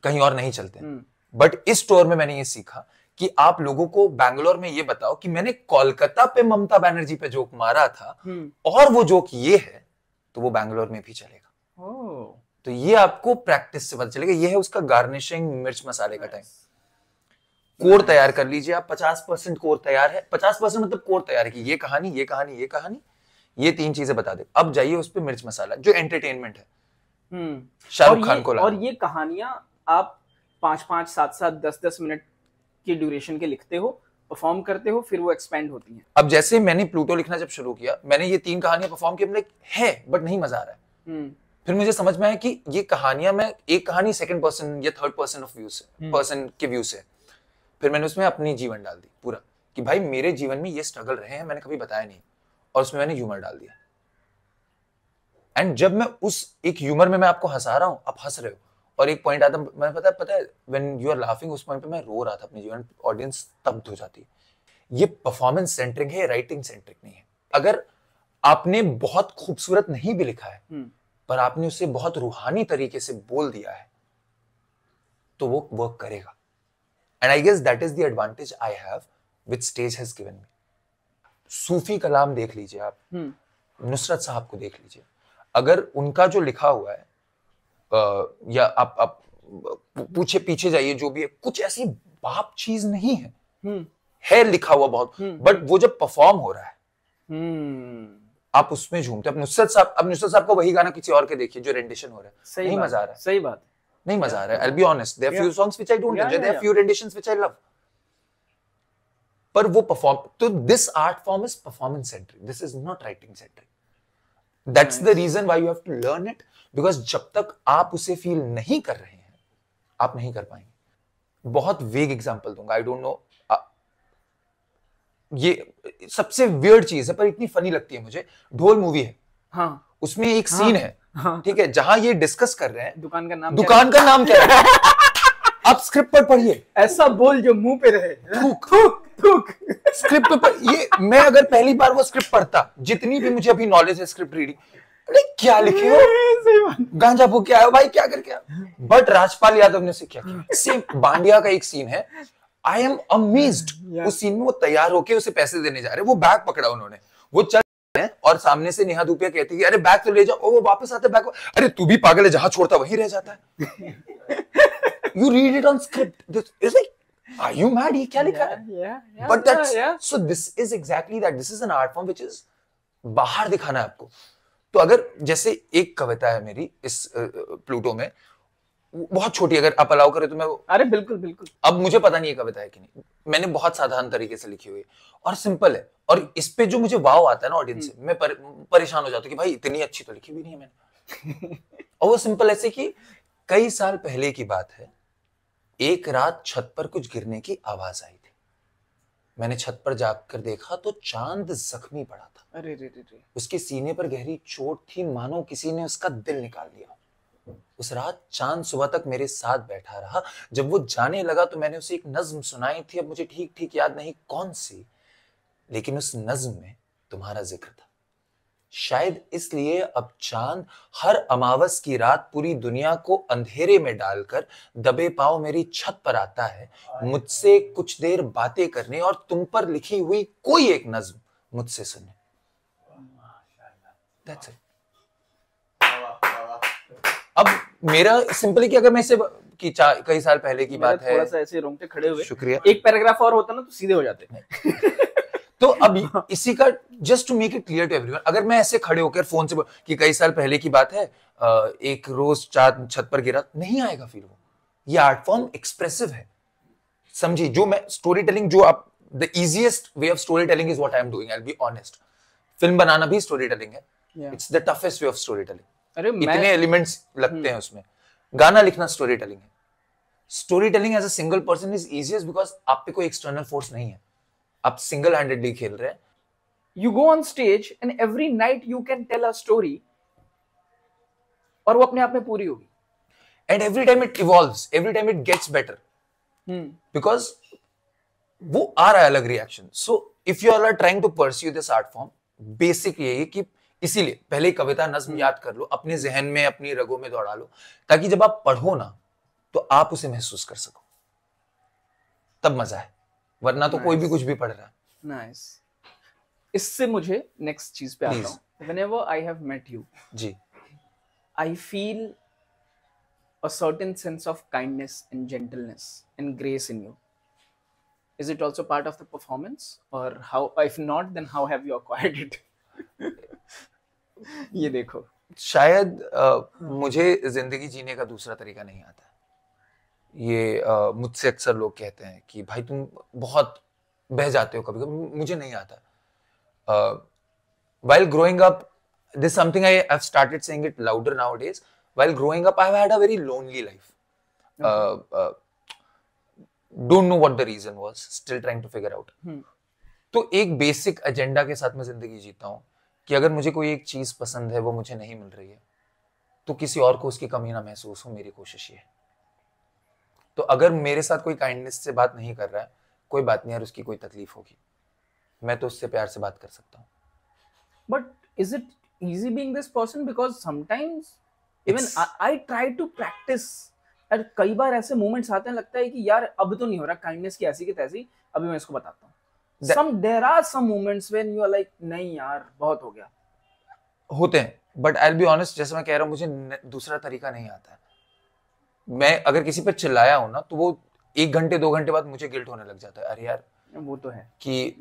कहीं और नहीं चलते हैं। बट इस टूर में मैंने ये सीखा कि आप लोगों को बैंगलोर में ये बताओ कि मैंने कोलकाता पे ममता बनर्जी पे जोक मारा था और वो जोक ये है, तो वो बैंगलोर में भी चलेगा। तो ये आपको प्रैक्टिस से पता चलेगा। ये है उसका गार्निशिंग, मिर्च मसाले का टाइम। कोर तैयार कर लीजिए आप, 50% कोर तैयार है। 50% मतलब कोर तैयार है कि ये कहानी, ये कहानी, ये कहानी, ये 3 चीजें बता दे, अब जाइए उस पे मिर्च मसाला जो एंटरटेनमेंट है, और शाहरुख खान को और लाना। ये कहानियां आप 5-5, 7-7, 10-10 मिनट की ड्यूरेशन के लिखते हो, परफॉर्म करते हो, फिर वो एक्सपेंड होती हैं। अब जैसे मैंने प्लूटो लिखना जब शुरू किया, मैंने ये 3 कहानियां परफॉर्म की, लाइक है बट नहीं मजा आ रहा है। फिर मुझे समझ में आया कि ये कहानियां, मैं एक कहानी सेकंड पर्सन या थर्ड पर्सन ऑफ व्यू से, पर्सन के व्यू से, फिर मैंने उसमें अपनी जीवन डाल दी पूरा, कि भाई मेरे जीवन में ये स्ट्रगल रहे हैं, मैंने कभी बताया नहीं, और उसमें मैंने ह्यूमर डाल दिया। एंड जब मैं उस एक ह्यूमर में मैं आपको हंसा रहा हूं, आप हंस रहे हो, और एक पॉइंट आता, मैं पता है व्हेन यू आर लाफिंग, उस पॉइंट पे मैं रो रहा था अपने जीवन, ऑडियंस स्तब्ध हो जाती है। ये परफॉर्मेंस सेंट्रिक है, राइटिंग सेंट्रिक नहीं है। अगर आपने बहुत खूबसूरत नहीं भी लिखा है, पर आपने उसे बहुत रूहानी तरीके से बोल दिया है, तो वो वर्क करेगा। And I guess that is the advantage I have which stage has given me. सूफी कलाम देख लीजिए आप, नुसरत साहब को देख लीजिए, अगर उनका जो लिखा हुआ है, या आप पूछे पीछे जाइए, जो भी है, कुछ ऐसी बाप चीज नहीं है लिखा हुआ बहुत, बट वो जब परफॉर्म हो रहा है, आप उसमें झूमते। अब नुसरत साहब का वही गाना किसी और के देखिए जो रेंडिशन हो रहा है, नहीं मजा आ रहा है, सही बात, नहीं मजा आ रहा है। I'll be honest, there are few songs which I don't enjoy, there are few renditions which I love, पर वो परफॉर्म, तो this art form is performance centric, this is not writing centric. That's the reason why you have to learn it, because जब तक आप उसे फील नहीं कर रहे हैं, आप नहीं कर पाएंगे। बहुत वेग एग्जांपल दूंगा, आई डोंट नो, ये सबसे वियर्ड चीज है पर इतनी फनी लगती है मुझे। ढोल मूवी है, हाँ, उसमें एक सीन है, ठीक है, जहां ये डिस्कस कर रहे हैं दुकान का नाम क्या है? आप स्क्रिप्ट पर पढ़िए, ऐसा बोल जो मुंह पे रहे, थूक थूक स्क्रिप्ट पर। ये मैं अगर पहली बार वो स्क्रिप्ट पढ़ता, जितनी भी मुझे अभी नॉलेज है स्क्रिप्ट रीडिंग, अरे क्या लिखे हो, गांजा फूक के आए हो भाई, क्या करके आए? बट राजपाल यादव ने उसे क्या किया? सेम बांडिया का एक सीन है, आई एम अमेज्ड। उस सीन में वो तैयार होके उसे पैसे देने जा रहे, वो बैग पकड़ा उन्होंने, वो चल रहे हैं और सामने से नेहा धूपिया कहती है अरे बैग तो ले जाओ, और वो वापस आते बैग, अरे तू भी पागल है, जहां छोड़ता वहीं रह जाता है। You read it on script. It's like, are you mad? ये क्या लिखा है? But that's so. This is exactly that. This is an art form which is बाहर दिखाना है आपको। तो अगर जैसे एक कविता है मेरी इस प्लूटो में, बहुत छोटी, अगर आप अलाउ करें तो मैं, अरे बिल्कुल बिल्कुल, अब मुझे पता नहीं है कविता है कि नहीं, मैंने बहुत साधारण तरीके से लिखी हुई है और सिंपल है, और इस पे जो मुझे वाव आता है ना ऑडियंस से, मैं परेशान हो जाता हूँ कि भाई इतनी अच्छी तो लिखी भी नहीं है मैंने। और वो सिंपल ऐसे कि कई साल पहले की बात है, एक रात छत पर कुछ गिरने की आवाज आई थी, मैंने छत पर जाकर देखा तो चांद जख्मी पड़ा था। अरे रे रे रे। उसके सीने पर गहरी चोट थी, मानो किसी ने उसका दिल निकाल दिया। उस रात चांद सुबह तक मेरे साथ बैठा रहा, जब वो जाने लगा तो मैंने उसे एक नज्म सुनाई थी, अब मुझे ठीक ठीक याद नहीं कौन सी, लेकिन उस नज्म में तुम्हारा जिक्र था। शायद इसलिए अब चांद हर अमावस की रात पूरी दुनिया को अंधेरे में डालकर दबे पांव मेरी छत पर आता है, मुझसे कुछ देर बातें करने और तुम पर लिखी हुई कोई एक नज्म मुझसे सुनने। That's it. अब मेरा सिंपली कि अगर मैं इसे कि कई साल पहले की बात है, थोड़ा सा ऐसे रोंगटे खड़े हुए, शुक्रिया, एक पैराग्राफ और होता ना तो सीधे हो जाते। तो अब इसी का just to make it clear to everyone, अगर मैं ऐसे खड़े होकर फोन से कि कई साल पहले की बात है, एक रोज चांद छत पर गिरा, नहीं आएगा फील। वो ये आर्ट फॉर्म एक्सप्रेसिव है, समझिए। जो मैं स्टोरी टेलिंग, जो आप the easiest way of story telling is what I am doing, I will be honest. Film बनाना भी स्टोरी टेलिंग है, it's the toughest way of story telling. अरे इतने एलिमेंट्स लगते हैं उसमें। गाना लिखना स्टोरी टेलिंग है। Story telling as a single person is easiest because आप पे कोई एक्सटर्नल फोर्स नहीं है, आप सिंगल हैंडेडली खेल रहे हैं। You go on stage and every night you can tell a story, और वो अपने आप में पूरी होगी। And every time it evolves, every time it gets better, because वो आ रहा है अलग reaction. So if you all are trying to pursue this art form, basic यही कि इसीलिए पहले कविता नज्म याद कर लो, अपने जहन में अपनी रगों में दौड़ा लो, ताकि जब आप पढ़ो ना तो आप उसे महसूस कर सको, तब मजा है, वरना तो कोई भी कुछ भी पढ़ रहा है। नाइस। इससे मुझे नेक्स्ट चीज पे आता हूं। Whenever I have met you, ji, I feel a certain sense of kindness and gentleness and grace in you. Is it also part of the performance, or how? If not, then how have you acquired it? ये देखो, शायद मुझे जिंदगी जीने का दूसरा तरीका नहीं आता। ये मुझसे अक्सर लोग कहते हैं कि भाई तुम बहुत बह जाते हो कभी कभी, मुझे नहीं आता। while growing up, this is something I've started saying it louder nowadays. While growing up, I've had a very lonely life. Don't know what the reason was. Still trying to figure out. तो एक बेसिक एजेंडा के साथ मैं जिंदगी जीता हूँ कि अगर मुझे कोई एक चीज पसंद है, वो मुझे नहीं मिल रही है, तो किसी और को उसकी कमी ना महसूस हो, मेरी कोशिश ये है। तो अगर मेरे साथ कोई काइंडनेस से बात नहीं कर रहा है, कोई बात नहीं यार, उसकी कोई तकलीफ होगी, मैं तो उससे प्यार से बात कर सकता हूँ। But is it easy being this person? Because sometimes even I try to practice. और कई बार ऐसे मोमेंट्स आते हैं, लगता है कि यार अब तो नहीं हो रहा, काइंडनेस की ऐसी की तैसी, अभी मैं इसको बताता हूँ। There are some moments when you are like, नहीं यार बहुत हो गया। होते हैं, but I'll be honest, जैसे मैं कह रहा हूँ, मुझे दूसरा तरीका नहीं आता है। मैं अगर किसी पे चिल्लाया हूं ना, तो वो 1 घंटे 2 घंटे बाद मुझे गिल्ट होने लग जाता है, अरे यार वो तो है कि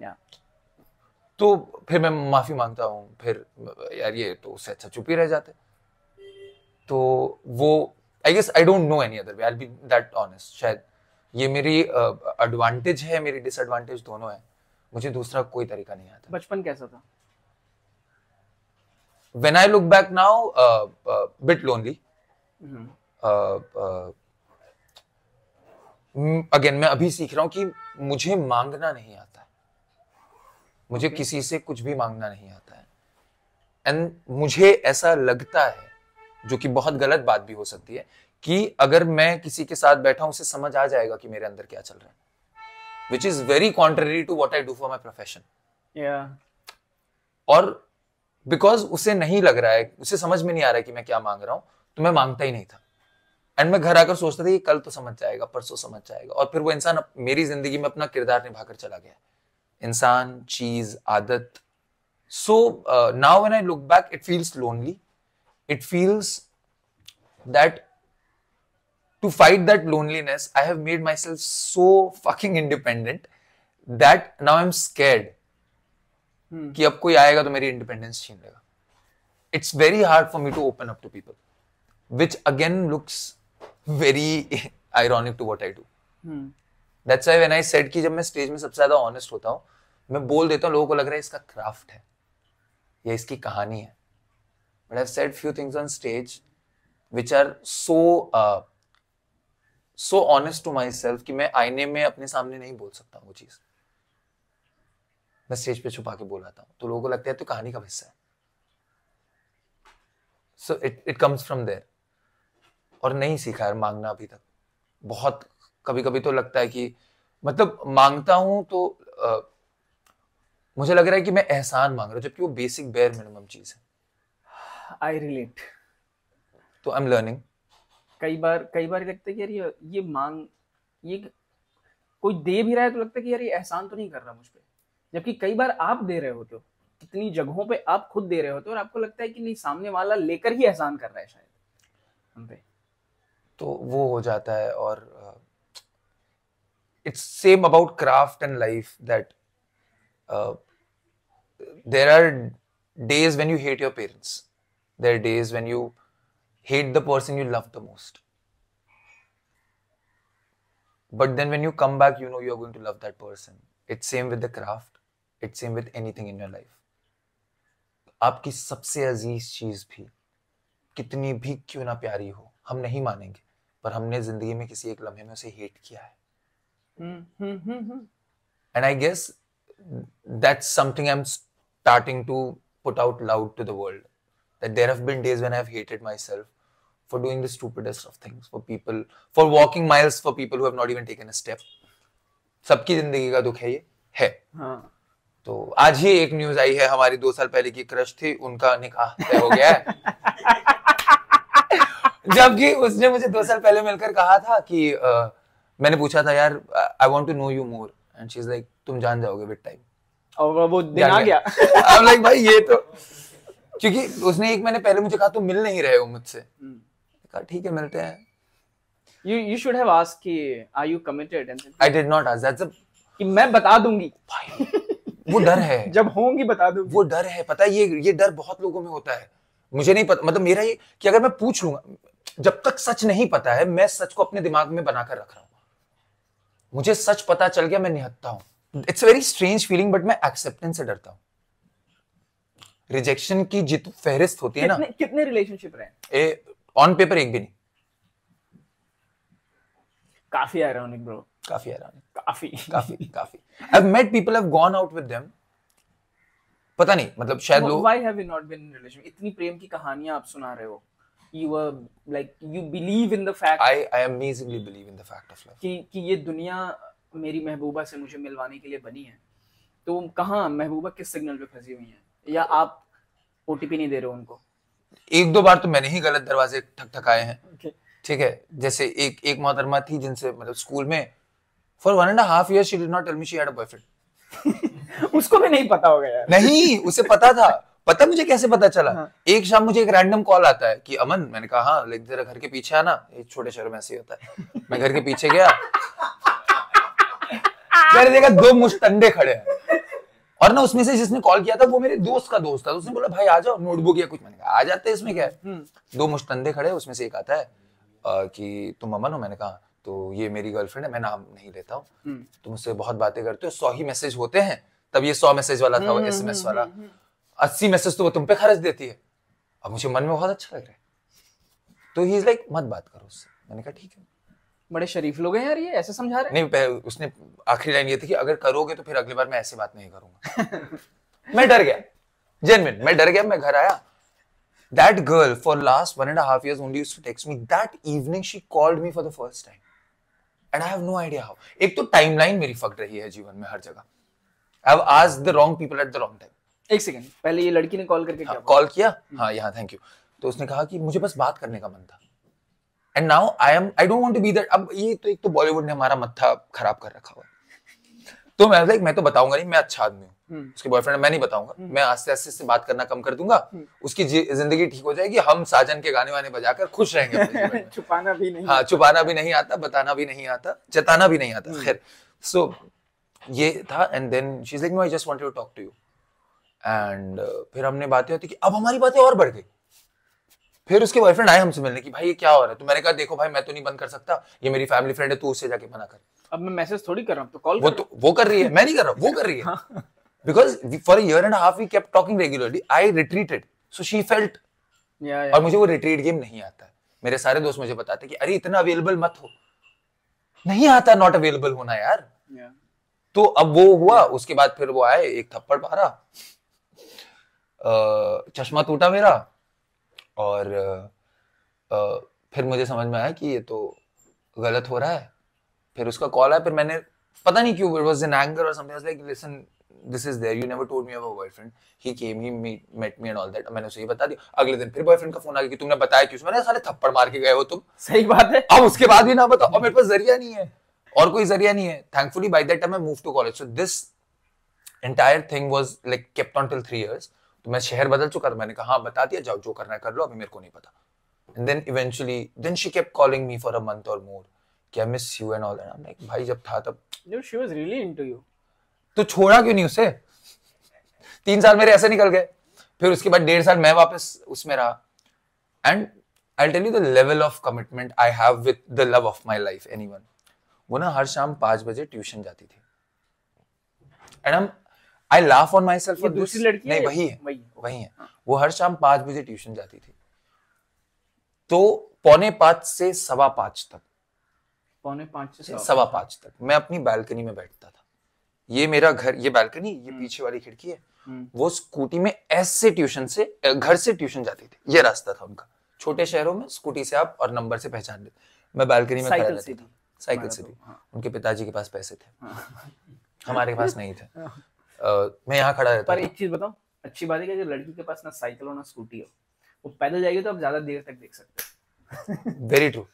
तो फिर मैं माफी मांगता हूँ, फिर यार ये तो उससे अच्छा चुप ही रह जाते। तो वो I guess I don't know any other way, I will be that honest. शायद ये मेरी एडवांटेज है, मेरी डिसएडवांटेज दोनों है, मुझे दूसरा कोई तरीका नहीं आता। बचपन कैसा था? When I look back now, bit lonely. Again मैं अभी सीख रहा हूं कि मुझे मांगना नहीं आता है, मुझे किसी से कुछ भी मांगना नहीं आता है। एंड मुझे ऐसा लगता है, जो कि बहुत गलत बात भी हो सकती है, कि अगर मैं किसी के साथ बैठा हूं, उसे समझ आ जाएगा कि मेरे अंदर क्या चल रहा है, which is very contrary to what I do for my profession. और बिकॉज उसे नहीं लग रहा है, उसे समझ में नहीं आ रहा है कि मैं क्या मांग रहा हूं, तो मैं मांगता ही नहीं था। एंड मैं घर आकर सोचता था कि कल तो समझ जाएगा, परसों समझ जाएगा, और फिर वो इंसान मेरी जिंदगी में अपना किरदार निभाकर चला गया, इंसान, चीज, आदत। So now when I look back, it feels lonely, it feels that to fight that loneliness I have made my self so fucking independent that now I am scared कि अब कोई आएगा तो मेरी इंडिपेंडेंस छीन लेगा। It's very hard for me to open up to people, which again looks very ironic to what I do. That's why when I said कि जब मैं स्टेज में सबसे ज्यादा ऑनेस्ट होता हूँ, मैं बोल देता हूँ, लोगों को लग रहा है इसका क्राफ्ट है या इसकी कहानी है, but I've said few things on stage which are so honest to myself कि मैं आईने में अपने सामने नहीं बोल सकता वो चीज, मैं स्टेज पे छुपा के बोल आता हूँ, तो लोगों को लगता है तो कहानी का हिस्सा है। So it comes from there. और नहीं सीखा है मांगना अभी तक। बहुत कभी कभी तो लगता है कि मतलब मांगता हूं तो मुझे लग रहा है कि मैं एहसान मांग रहा हूं, जबकि वो बेसिक बेयर मिनिमम चीज है। I relate. तो आई एम लर्निंग। कई बार लगता है कि यार ये कोई दे भी रहा है तो लगता है कि यार ये एहसान तो नहीं कर रहा मुझ पे, जबकि कई बार आप दे रहे होते हो, कितनी जगहों पे आप खुद दे रहे होते हो और आपको लगता है कि नहीं, सामने वाला लेकर ही एहसान कर रहा है शायद हम पे, तो वो हो जाता है। और it's same about craft and life, that there are days when you hate your parents, there are days when you hate the person you love the most, but then when you come back, you know you are going to love that person. It's same with the craft, it's same with anything in your life. आपकी सबसे अजीज चीज भी कितनी भी क्यों ना प्यारी हो, हम नहीं मानेंगे, पर हमने जिंदगी में किसी एक लम्हे में उसे हेट किया है। And I guess that's something I'm starting to put out loud to the world, that there have been days when I've hated myself for doing the stupidest of things, for people, for walking miles for people who have not even taken a step. सबकी जिंदगी का दुख है ये है। हाँ। तो आज ही एक न्यूज आई है, हमारी 2 साल पहले की क्रश थी, उनका निकाह तय हो गया है। जबकि उसने मुझे 2 साल पहले मिलकर कहा था कि मैंने पूछा था यार I want to know you more, and she is like तुम जान जाओगे विद टाइम, और वो दिन आ गया। आई एम लाइक भाई ये तो, क्योंकि उसने 1 महीने पहले मुझे कहा तुम मिल नहीं रहे हो मुझसे, कहा ठीक है मिलते हैं। You should have asked कि are you committed, and I did not ask, that's a कि मैं बता दूंगी। वो डर है। जब होंगी बता दो। वो डर है, पता है, ये डर बहुत लोगों में होता है। मुझे नहीं पता, मतलब मेरा ये कि अगर मैं पूछ लूंगा, जब तक सच नहीं पता है, मैं सच को अपने दिमाग में बनाकर रख रहा हूं। मुझे सच पता चल गया, मैं निहत्ता हूं। It's very strange feeling, but मैं एक्सेप्टेंस से डरता हूं। रिजेक्शन की जित फहरिस्त होती है ना। कितने रिलेशनशिप रहे? ऑन पेपर एक भी नहीं। काफी आयरॉनिक ब्रो, काफी आयरॉनिक, काफी काफी काफी। I've met people, have gone out with them. पता नहीं, मतलब शायद लोग। Why have you not been in relationship? इतनी प्रेम की कहानियां आप सुना रहे हो। You are like you believe in the fact. I amazingly believe in the fact of love. कि ये दुनिया मेरी महबूबा से मुझे मिलवाने के लिए बनी है। तो कहाँ महबूबा किस सिग्नल पे फंसी हुई है, या आप ओटीपी नहीं दे रहे हो उनको? एक दो बार तो मैंने ही गलत दरवाजे ठकठकाए हैं। Okay. ठीक है, जैसे एक मोहतरमा थी जिनसे, मतलब स्कूल में for 1.5 years she did not tell me she had a boyfriend. उसको भी नहीं पता होगा यार। नहीं, उसे पता था। पता मुझे कैसे पता चला? हाँ। एक शाम मुझे एक रैंडम कॉल आता है कि अमन, मैंने कहा हाँ, लेकिन तेरा घर के पीछे आना। ये छोटे शहरों में ऐसे ही होता है। मैं घर के पीछे गया, मैंने देखा 2 मुश्तंडे खड़े हैं, और ना उसमें से जिसने कॉल किया था वो मेरे दोस्त का दोस्त था। उसने बोला भाई आ जाओ, नोटबुक या कुछ। मैंने कहा आ जाते हैं, इसमें क्या है। 2 मुश्तंडे खड़े, उसमें से एक आता है कि तुम अमन हो? मैंने कहा तो ये मेरी गर्लफ्रेंड है, मैं नाम नहीं लेता हूँ, तुम उससे बहुत बातें करते हो, 100 ही मैसेज होते हैं। तब ये 100 मैसेज वाला था, वो SMS वाला। 80 मैसेज तो वो तुम पे खर्च देती है। अब मुझे मन में बहुत अच्छा लग रहा है, तो ही इज लाइक मत बात करो उससे। मैंने कहा ठीक है। बड़े शरीफ लोग हैं यार, ये ऐसे समझा रहे हैं। नहीं, उसने आखिरी लाइन ये थी कि अगर करोगे तो फिर अगली बार मैं ऐसी बात नहीं करूंगा। मैं डर गया, जेन्युइन मैं डर गया। मैं घर आया, that girl for last 1.5 years only used to text me. That evening she called me for the first time, and I have no idea how. एक तो टाइमलाइन मेरी फक रही है जीवन में हर जगह। I have asked the wrong people at the wrong time. एक सेकंड पहले ये लड़की ने कॉल करके क्या कॉल किया? हाँ यहाँ, थैंक यू। तो उसने कहा कि मुझे बस बात करने का मन था, and now I don't want to be that. अब ये तो एक तो बॉलीवुड ने हमारा मत्था खराब कर रखा हुआ है। तो मैं तो बताऊंगा नहीं, मैं अच्छा आदमी हूँ। उसके बॉयफ्रेंड, मैं नहीं बताऊंगा। मैं आस्ते आस्ते से बात करना कम कर दूंगा, उसकी जिंदगी ठीक हो जाएगी, हम साजन के गाने वाने बजाकर खुश रहेंगे। छुपाना भी नहीं। हाँ, छुपाना भी नहीं आता, बताना भी नहीं आता, जताना भी नहीं आता। खैर, सो ये था, and then she is like no, I just wanted to talk to you. एंड फिर हमने बातें होती कि अब हमारी बातें और बढ़ गई। फिर उसके बॉयफ्रेंड आए हमसे मिलने की, भाई ये क्या हो रहा है? तो मैंने कहा देखो भाई, मैं तो नहीं बंद कर सकता, ये मेरी फैमिली फ्रेंड है, तू उससे जाके मना कर। अब मैं मैसेज थोड़ी कर रहा हूँ, तो कॉल वो कर रही है, मैं नहीं कर रहा, वो कर रही है। Because for a 1.5 years we kept talking regularly. I retreated, so she felt. और मुझे वो रिट्रीट गेम नहीं आता है। मेरे सारे दोस्त मुझे बताते कि अरे इतना अवेलेबल मत हो। नहीं आता नॉट अवेलेबल होना यार। तो अब वो हुआ, उसके बाद फिर वो आए, एक थप्पड़ मारा, चश्मा टूटा मेरा, और फिर मुझे समझ में आया कि ये तो गलत हो रहा है। फिर उसका कॉल आया, फिर मैंने पता नहीं क्यों, it was in anger or something, I was like listen, this is there, you never told me you have a boyfriend, he came, he met me and all that। मैंने उसे ये बता दिया। अगले दिन फिर बॉयफ्रेंड का फोन आ गया कि तुमने बताया क्यों? मैंने सारे थप्पड़ मार के गए हो तुम। सही बात है। अब उसके बाद भी ना बताओ, और मेरे पास जरिया नहीं है, और कोई जरिया नहीं है। Thankfully by that time I move to college, so this entire thing was like kept on till 3 years। तो मैं शहर बदल चुका था। मैंने कहा हाँ बता दिया, जाओ जो करना है कर लो, अभी मेरे को नहीं पता। And then eventually then she kept calling me for a month और मोर कि I miss you and all that. I am like भाई जब था तब। She was really into you. तो छोड़ा क्यों नहीं उसे? 3 साल मेरे ऐसे निकल गए, फिर उसके बाद 1.5 साल मैं वापस उसमें रहा। And I will tell you the level of commitment I have with the love of my life, anyone. वो ना हर शाम 5 बजे ट्यूशन जाती थी, and I laugh on my self. दूसरी लड़की नहीं, वही है। वो हर शाम 5 बजे ट्यूशन जाती थी, तो 4:45 से 5:15 तक, 4:45 से 5:15 तक मैं अपनी बालकनी में बैठता था। ये मेरा घर, ये बालकनी, ये पीछे वाली खिड़की है। वो स्कूटी में ऐसे ट्यूशन से, घर से ट्यूशन जाती थी, ये रास्ता था उनका। छोटे शहरों में स्कूटी से आप और नंबर से पहचान लेते। मैं बालकनी में खड़ा रहता था, साइकिल से भी। उनके पिताजी के पास पैसे थे, हमारे पास नहीं थे। मैं यहाँ खड़ा रहता। पर एक चीज बताऊं, अच्छी बात है कि अगर लड़की के पास ना साइकिल हो ना स्कूटी हो, वो पैदल जाएगी तो आप ज्यादा देर तक देख सकते हो। Very true.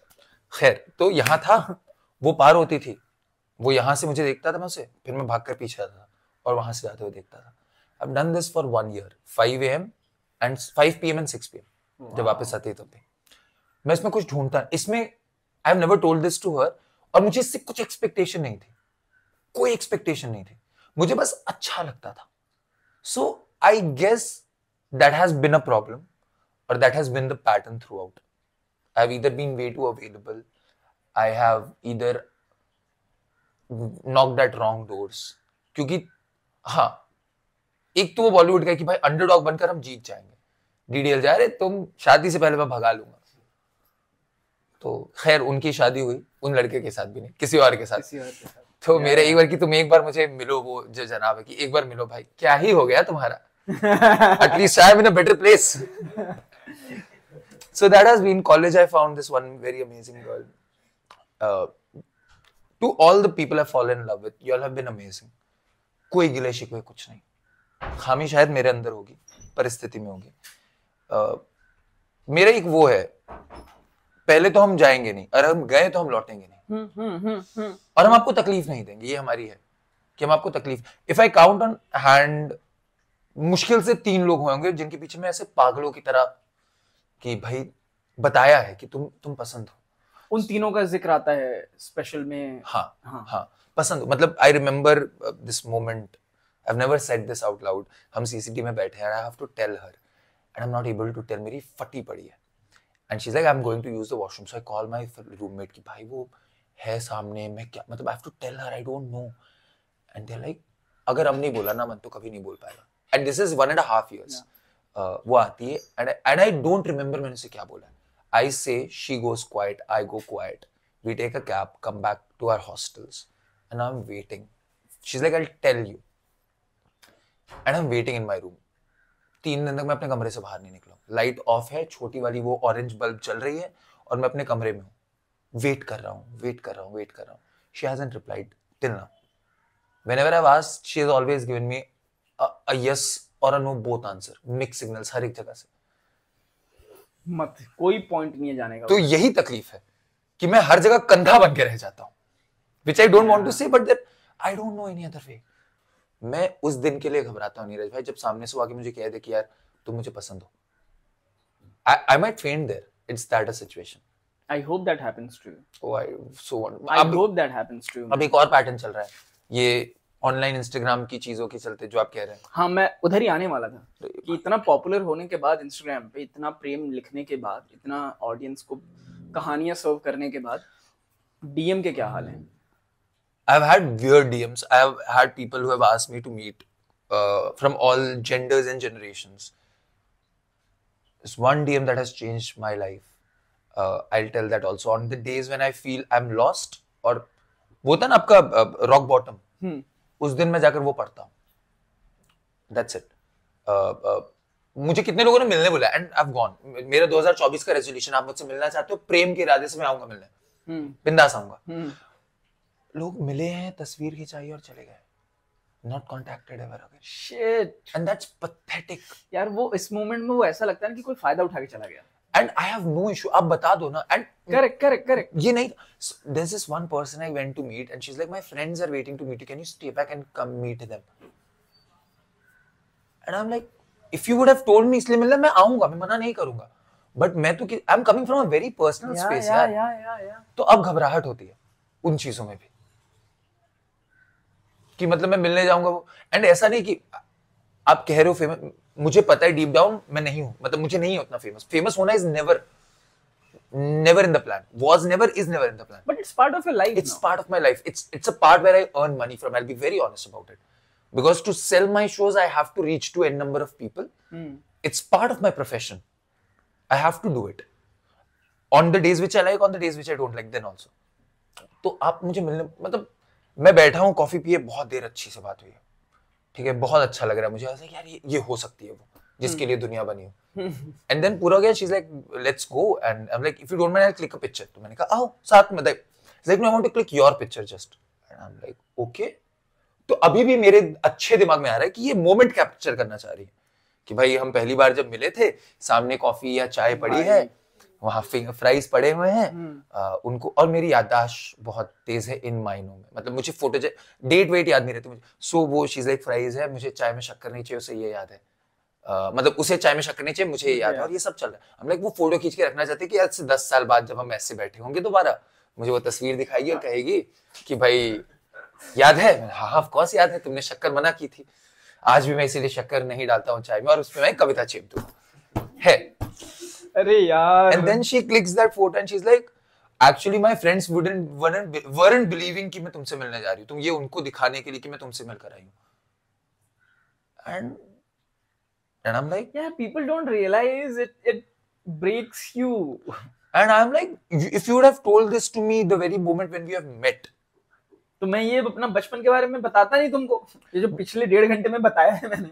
खैर, तो यहाँ था, वो पार होती थी, वो यहाँ से मुझे देखता था, मैं उसे, फिर मैं भागकर पीछे आता था और वहां से जाते हुए देखता था। I've done this for 1 year, 5 AM and 5 PM and 6 PM। जब वापस आती तब भी मैं इसमें कुछ ढूंढता, इसमें I have never told this to her, और मुझे इससे कुछ एक्सपेक्टेशन नहीं थी, कोई एक्सपेक्टेशन नहीं थी। मुझे बस अच्छा लगता था. So I guess that has been a problem, or that has been the pattern throughout. I've either been way too available, I have either knocked at wrong doors. क्योंकि हाँ, एक तो वो बॉलीवुड का है कि भाई अंडरडॉग बनकर हम जीत जाएंगे. डीडीएल जा रहे तुम शादी से पहले मैं भगा लूंगा. तो खैर उनकी शादी हुई, उन लड़के के साथ भी नहीं, किसी और के साथ. तो मेरा एक बार कि तुम एक बार मुझे मिलो, वो जो जनाब है कि एक बार मिलो भाई, क्या ही हो गया तुम्हारा. At least I am in a better place. So that has been college. I found this one very amazing girl. To all the people I've fallen in love with, you all have been amazing. कोई गिले शिकवे कुछ नहीं. खामी शायद मेरे अंदर होगी, परिस्थिति में होगी. मेरा एक वो है, पहले तो हम जाएंगे नहीं, और हम गए तो हम लौटेंगे नहीं. और हम आपको तकलीफ नहीं देंगे, ये हमारी है कि हम आपको तकलीफ. If I count on hand, मुश्किल से 3 लोग होंगे जिनके पीछे मैं ऐसे पागलों की तरह कि भाई बताया है कि तुम पसंद हो. उन तीनों का जिक्र आता है स्पेशल में. हाँ, पसंद हो. मतलब I remember this moment, I have never said this out loud. हम सीसीटी में बैठे हैं, I have to tell her and I am not able to tell. मेरी फटी पड़ी है and she is like I am going to use the washroom. So I call my roommate कि भाई वो है सामने, मैं क्या, मतलब I have to tell her, I don't know. And they are like अगर हम नहीं बोला ना मन तो कभी नहीं बोल पाएगा. And this is 1.5 years. वो आती है एंड आई डोंट रिमेम्बर मैंने उसे क्या बोला. I say she goes quiet, I go quiet, we take a cab, come back to our hostels and I am waiting. She is like I will tell you and I am waiting in my room. 3 दिन तक मैं अपने कमरे से बाहर नहीं निकला. लाइट ऑफ है, छोटी वाली वो ऑरेंज बल्ब चल रही है और मैं अपने कमरे में हूँ. वेट कर रहा हूँ. She hasn't replied till now. Whenever I've asked, she has always given me a yes or a no both answer, mixed signals हर एक जगह से. मत कोई पॉइंट नहीं है जाने का. तो यही तकलीफ है कि मैं हर जगह कंधा बन के रह जाता हूँ, which I don't want to say, but that I don't know any other way. मैं उस दिन के लिए घबराता हूँ नीरज भाई, जब सामने से आके मुझे कह दे कि यार तुम मुझे पसंद हो. I might faint there. It's that a situation. I hope that happens to you. Oh, I hope that happens to you. अब एक और पैटर्न चल रहा है, ये ऑनलाइन इंस्टाग्राम की चीजों के चलते जो आप कह रहे हैं. हाँ, मैं उधर ही आने वाला था कि इतना पॉपुलर होने के बाद इंस्टाग्राम पे, इतना प्रेम लिखने के बाद, इतना ऑडियंस को कहानियां सर्व करने के बाद, डीएम के क्या हाल हैं? I've had weird DMs. I've had people who have asked me to meet from all genders and generations. There's one DM that has changed my life. I'll tell that also. On the days when I feel I'm lost, और वो था ना आपका रॉक बॉटम, उस दिन मैं जाकर वो पढ़ता हूँ. That's it. मुझे कितने लोगों ने मिलने बोला एंड I've gone. मेरा 2024 का रेजोल्यूशन, आप मुझसे मिलना चाहते हो, प्रेम के इरादे से मैं आऊंगा मिलने, बिंदास आऊंगा. लोग मिले हैं, तस्वीर खिंचाई और चले गए. Not contacted ever again. Shit. And that's pathetic. यार वो इस मोमेंट में वो ऐसा लगता है कि कोई फायदा उठा के चला गया. And I have no issue. आप बता दो ना. And correct. ये नहीं. There's this one person I went to meet and she's like, my friends are waiting to meet you. Can you stay back and come meet them? And I'm like, if you would have told me इसलिए मिलना, मैं आऊंगा, मैं मना नहीं करूंगा. But मैं तो I'm coming from a very personal space यार. Yeah. तो अब घबराहट होती है उन चीजों में भी कि मतलब मैं मिलने जाऊंगा वो. एंड ऐसा नहीं कि आप कह रहे हो फेमस, मुझे पता है डीप डाउन मैं नहीं हूं, मतलब मुझे नहीं है उतना फेमस होना is never in the plan, was never, is never in the plan, but it's part of your life. It's part of my life. It's a part where I earn money from. I'll be very honest about it, because to sell my shows I have to reach to n number of people. It's part of my profession. I have to do it on the days which I like, on the days which I don't like, then also. तो आप मुझे मिलने, मतलब मैं बैठा हूँ, कॉफी पिए, बहुत देर अच्छी से बात हुई है, ठीक है, बहुत अच्छा लग रहा है मुझे, ऐसा यार ये हो सकती है वो जिसके लिए दुनिया बनी हो. एंड देन पूरा हो गया, she is like let's go and I am like if you don't mind I click a picture. तो मैंने कहा आओ साथ में. Like I want to click your picture just. And I am like okay. तो अभी भी मेरे अच्छे दिमाग में आ रहा है कि ये मोमेंट कैप्चर करना चाह रही है कि भाई हम पहली बार जब मिले थे, सामने कॉफी या चाय पड़ी है, वहां फ्राइज पड़े हुए हैं, उनको, और मेरी याददाश्त बहुत तेज है इन मायनों में, मतलब मुझे फोटो डेट वेट याद नहीं रहती मुझे. सो वो चीज लाइक फ्राइज है, मुझे चाय में शक्कर नहीं चाहिए, उसे ये याद है, मतलब उसे चाय में शक्कर नहीं चाहिए, मुझे ये याद है, और ये सब चल रहा है. हम लाइक वो फोटो खींच के रखना चाहते हैं कि आज से 10 साल बाद जब हम ऐसे बैठे होंगे दोबारा, मुझे वो तस्वीर दिखाएगी और कहेगी कि भाई याद है? हाँ ऑफ कोर्स याद है, तुमने शक्कर मना की थी। आज भी मैं इसीलिए शक्कर नहीं डालता हूँ चाय में, और उसमें मैं कविता चेप दूँ है। अरे यार। And then she clicks that photo and she's like, actually my friends weren't believing कि मैं तुमसे मिलने जा रही हूँ, तुम ये उनको दिखाने के लिए कि मैं तुमसे मिलकर आई हूँ। And I'm like, yeah, people don't realize it breaks you. and I'm like, if you would have told this to me the very moment when we have met, तो मैं ये अपना बचपन के बारे में बताता नहीं तुमको, ये जो पिछले 1.5 घंटे में बताया है मैंने।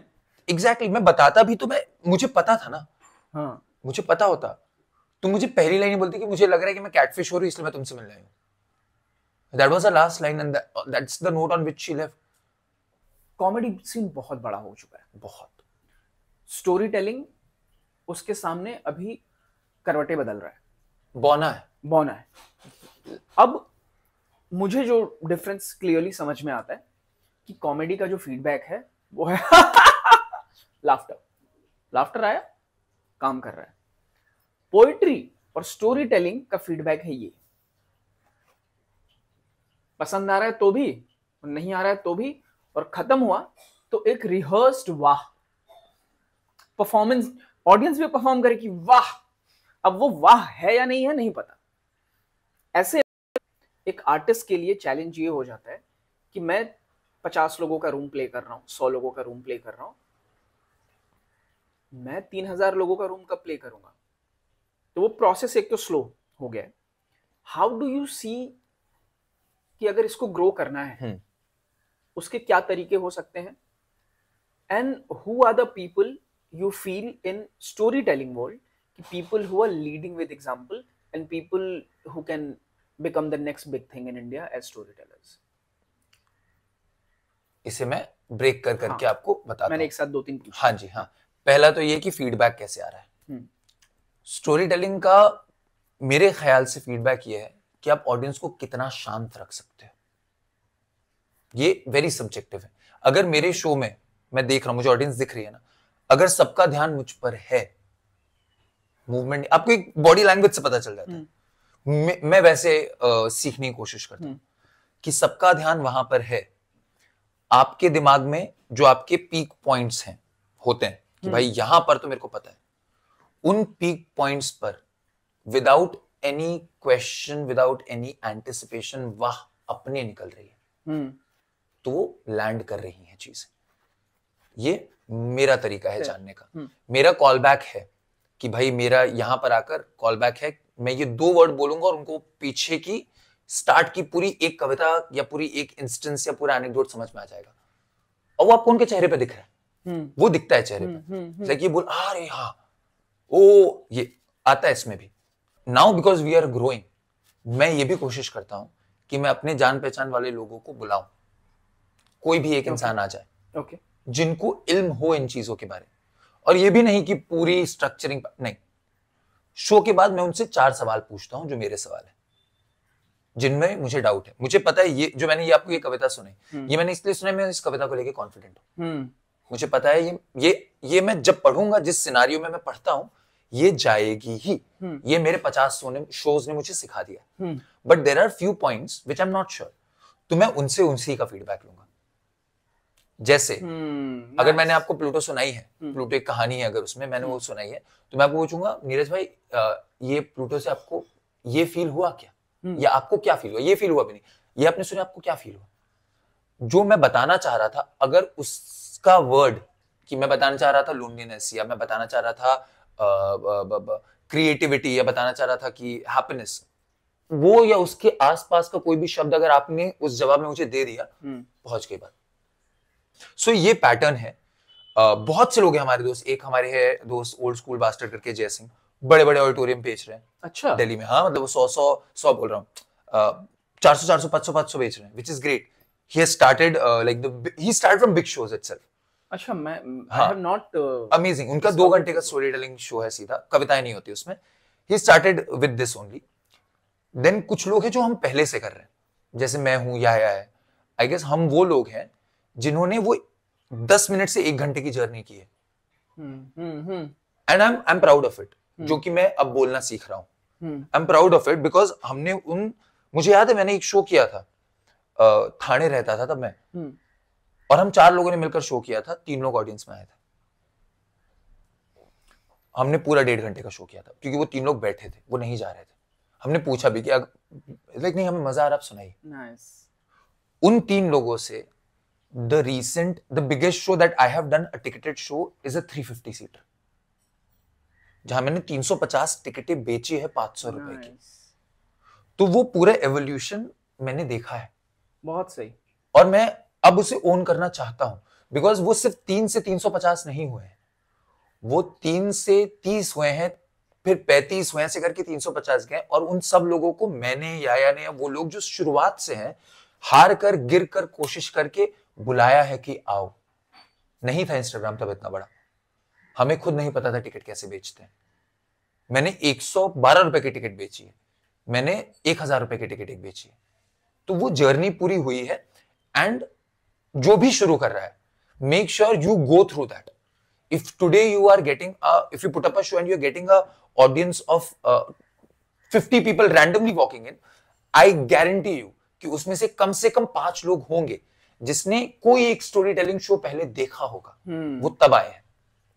एग्जैक्टली मैं बताता भी तो मुझे पता था ना। हाँ मुझे पता होता, तुम मुझे पहली लाइन ही बोलती कि मुझे लग रहा है कि मैं कैटफिश हो रही हूँ इसलिए मैं तुमसे मिल रही हूँ। That was the last line and that's the note on which she left. Comedy scene बहुत बड़ा हो चुका है, बहुत। स्टोरी टेलिंग उसके सामने अभी करवटें बदल रहा है, बौना है। अब मुझे जो डिफरेंस क्लियरली समझ में आता है कि कॉमेडी का जो फीडबैक है वो है लाफ्टर आया, काम कर रहा है। पोएट्री और स्टोरी टेलिंग का फीडबैक है ये, पसंद आ रहा है तो भी, और नहीं आ रहा है तो भी, और खत्म हुआ तो एक रिहर्स्ड वाह, परफॉर्मेंस, ऑडियंस भी परफॉर्म करे कि वाह। अब वो वाह है या नहीं है नहीं पता। ऐसे एक आर्टिस्ट के लिए चैलेंज ये हो जाता है कि मैं 50 लोगों का रूम प्ले कर रहा हूं, 100 लोगों का रूम प्ले कर रहा हूं, मैं 3000 लोगों का रूम कब प्ले करूंगा? तो वो प्रोसेस एक तो स्लो हो गया है। हाउ डू यू सी कि अगर इसको ग्रो करना है उसके क्या तरीके हो सकते हैं, and who are the people you feel in storytelling world, people who are leading with example and people who can become the next big thing in India as storytellers? इसे मैं ब्रेक करके आपको बताता मैंने एक साथ 2-3 पूछा। हाँ जी हाँ। पहला तो ये कि फीडबैक कैसे आ रहा है। स्टोरी टेलिंग का मेरे ख्याल से फीडबैक ये है कि आप ऑडियंस को कितना शांत रख सकते हो। ये वेरी सब्जेक्टिव है। अगर मेरे शो में मैं देख रहा हूं, मुझे ऑडियंस दिख रही है ना, अगर सबका ध्यान मुझ पर है, मूवमेंट, आपको एक बॉडी लैंग्वेज से पता चल जाता है। मैं वैसे सीखने की कोशिश करता हूं कि सबका ध्यान वहां पर है। आपके दिमाग में जो आपके पीक पॉइंट्स हैं होते हैं कि भाई यहां पर तो मेरे को पता है, उन पीक पॉइंट्स पर without any question, without any anticipation, वाह अपने निकल रही है, तो वो लैंड कर रही है चीजें। ये मेरा तरीका है जानने का। मेरा कॉल बैक है कि भाई मेरा यहां पर आकर कॉल बैक है, मैं ये 2 वर्ड बोलूंगा और उनको पीछे की स्टार्ट की पूरी एक कविता या पूरी एक इंस्टेंस या पूरा एनेक्डोट समझ में आ जाएगा, और वो आपको उनके चेहरे पे दिख रहा है, वो दिखता है चेहरे पे। लाइक ये बोल, अरे हाँ, ओ ये आता है इसमें भी। Now because we are growing, मैं ये भी कोशिश करता हूं कि मैं अपने जान पहचान वाले लोगों को बुलाऊं, कोई भी एक इंसान आ जाए जिनको इल्म हो इन चीजों के बारे में। और ये भी नहीं कि पूरी स्ट्रक्चरिंग नहीं, शो के बाद मैं उनसे 4 सवाल पूछता हूं जो मेरे सवाल है, जिनमें मुझे डाउट है। मुझे पता है ये जो मैंने ये आपको ये कविता सुनाई, ये मैंने इसलिए सुनाई, मैं इस कविता को लेके कॉन्फिडेंट हूं। मुझे पता है ये मैं जब पढ़ूंगा, जिस सिनारियो में मैं पढ़ता हूं, ये जाएगी ही। ये मेरे 50 शोज ने मुझे सिखा दिया। But there are few points which I am not sure, तो मैं उनसे उसी का फीडबैक लूंगा। जैसे अगर मैंने आपको प्लूटो सुनाई है, प्लूटो एक कहानी है, अगर उसमें मैंने वो सुनाई है, तो मैं आपको पूछूंगा, नीरज भाई ये प्लूटो से आपको ये फील हुआ क्या, या आपको क्या फील हुआ? ये फील हुआ भी नहीं, ये आपने सुना, आपको क्या फील हुआ? जो मैं बताना चाह रहा था, अगर उसका वर्ड कि मैं बताना चाह रहा था लोनलीनेस, या मैं बताना चाह रहा था क्रिएटिविटी, या बताना चाह रहा था कि हैप्पीनेस, वो या उसके आसपास का कोई भी शब्द अगर आपने उस जवाब में मुझे दे दिया, पहुंच गई बात। सो ये पैटर्न है। बहुत से लोग हैं हमारे दोस्त, एक हमारे है दोस्त ओल्ड स्कूल बास्टर्ड करके, जय सिंह, बड़े बड़े ऑडिटोरियम बेच रहे हैं। अच्छा, दिल्ली में। हाँ, मतलब वो 100 बोल रहा हूँ, 400 500 बेच रहे हैं, which is great. He has started he started from big shows itself. अच्छा, मैं I have not amazing. उनका 2 घंटे का स्टोरी टेलिंग शो है, सीधा, कविताएं नहीं होती उसमें। He started with this only. Then कुछ लोग हैं जो हम पहले से कर रहे हैं, जैसे मैं हूं या है, आई गेस हम वो लोग हैं जिन्होंने वो 10 मिनट से 1 घंटे की जर्नी की है, and I am proud of it, जो कि मैं अब बोलना सीख रहा हूं। I am proud of it because हमने मुझे याद है मैंने एक शो किया था, थाने रहता था तब मैं, और हम 4 लोगों ने मिलकर शो किया था, 3 लोग ऑडियंस में आए थे। हमने पूरा 1.5 घंटे का शो किया था, क्योंकि वो 3 लोग बैठे थे, वो नहीं जा रहे थे। हमने पूछा भी कि लाइक नहीं, हमें मजा आ रहा, आप सुनाइए। उन 3 लोगों से the biggest show that I have done, a ticketed show, is a 350 seater, जहां मैंने 350 टिकटें बेची है 500 रुपए की। तो वो पूरा एवोल्यूशन मैंने देखा है। बहुत सही। और मैं अब उसे ओन करना चाहता हूं, बिकॉज वो सिर्फ 3 से 350 नहीं हुए हैं, वो 3 से 30 हुए हैं, फिर 35 हुए, ऐसे करके 350 गए। और उन सब लोगों को मैंने, या ने, वो लोग जो शुरुआत से हैं, हार कर, गिर कर, कोशिश करके बुलाया है कि आओ। नहीं था इंस्टाग्राम तब इतना बड़ा, हमें खुद नहीं पता था टिकट कैसे बेचते हैं। मैंने 112 रुपए की टिकट बेची है, मैंने 1000 रुपए की टिकट बेची है। तो वो जर्नी पूरी हुई है। एंड जो भी शुरू कर रहा है, make sure you go through that. If today you are getting if you put up a show and you're getting a audience of 50 people randomly walking in, I guarantee you कि उसमें से कम 5 लोग होंगे जिसने कोई एक स्टोरी टेलिंग शो पहले देखा होगा, वो तब आए हैं।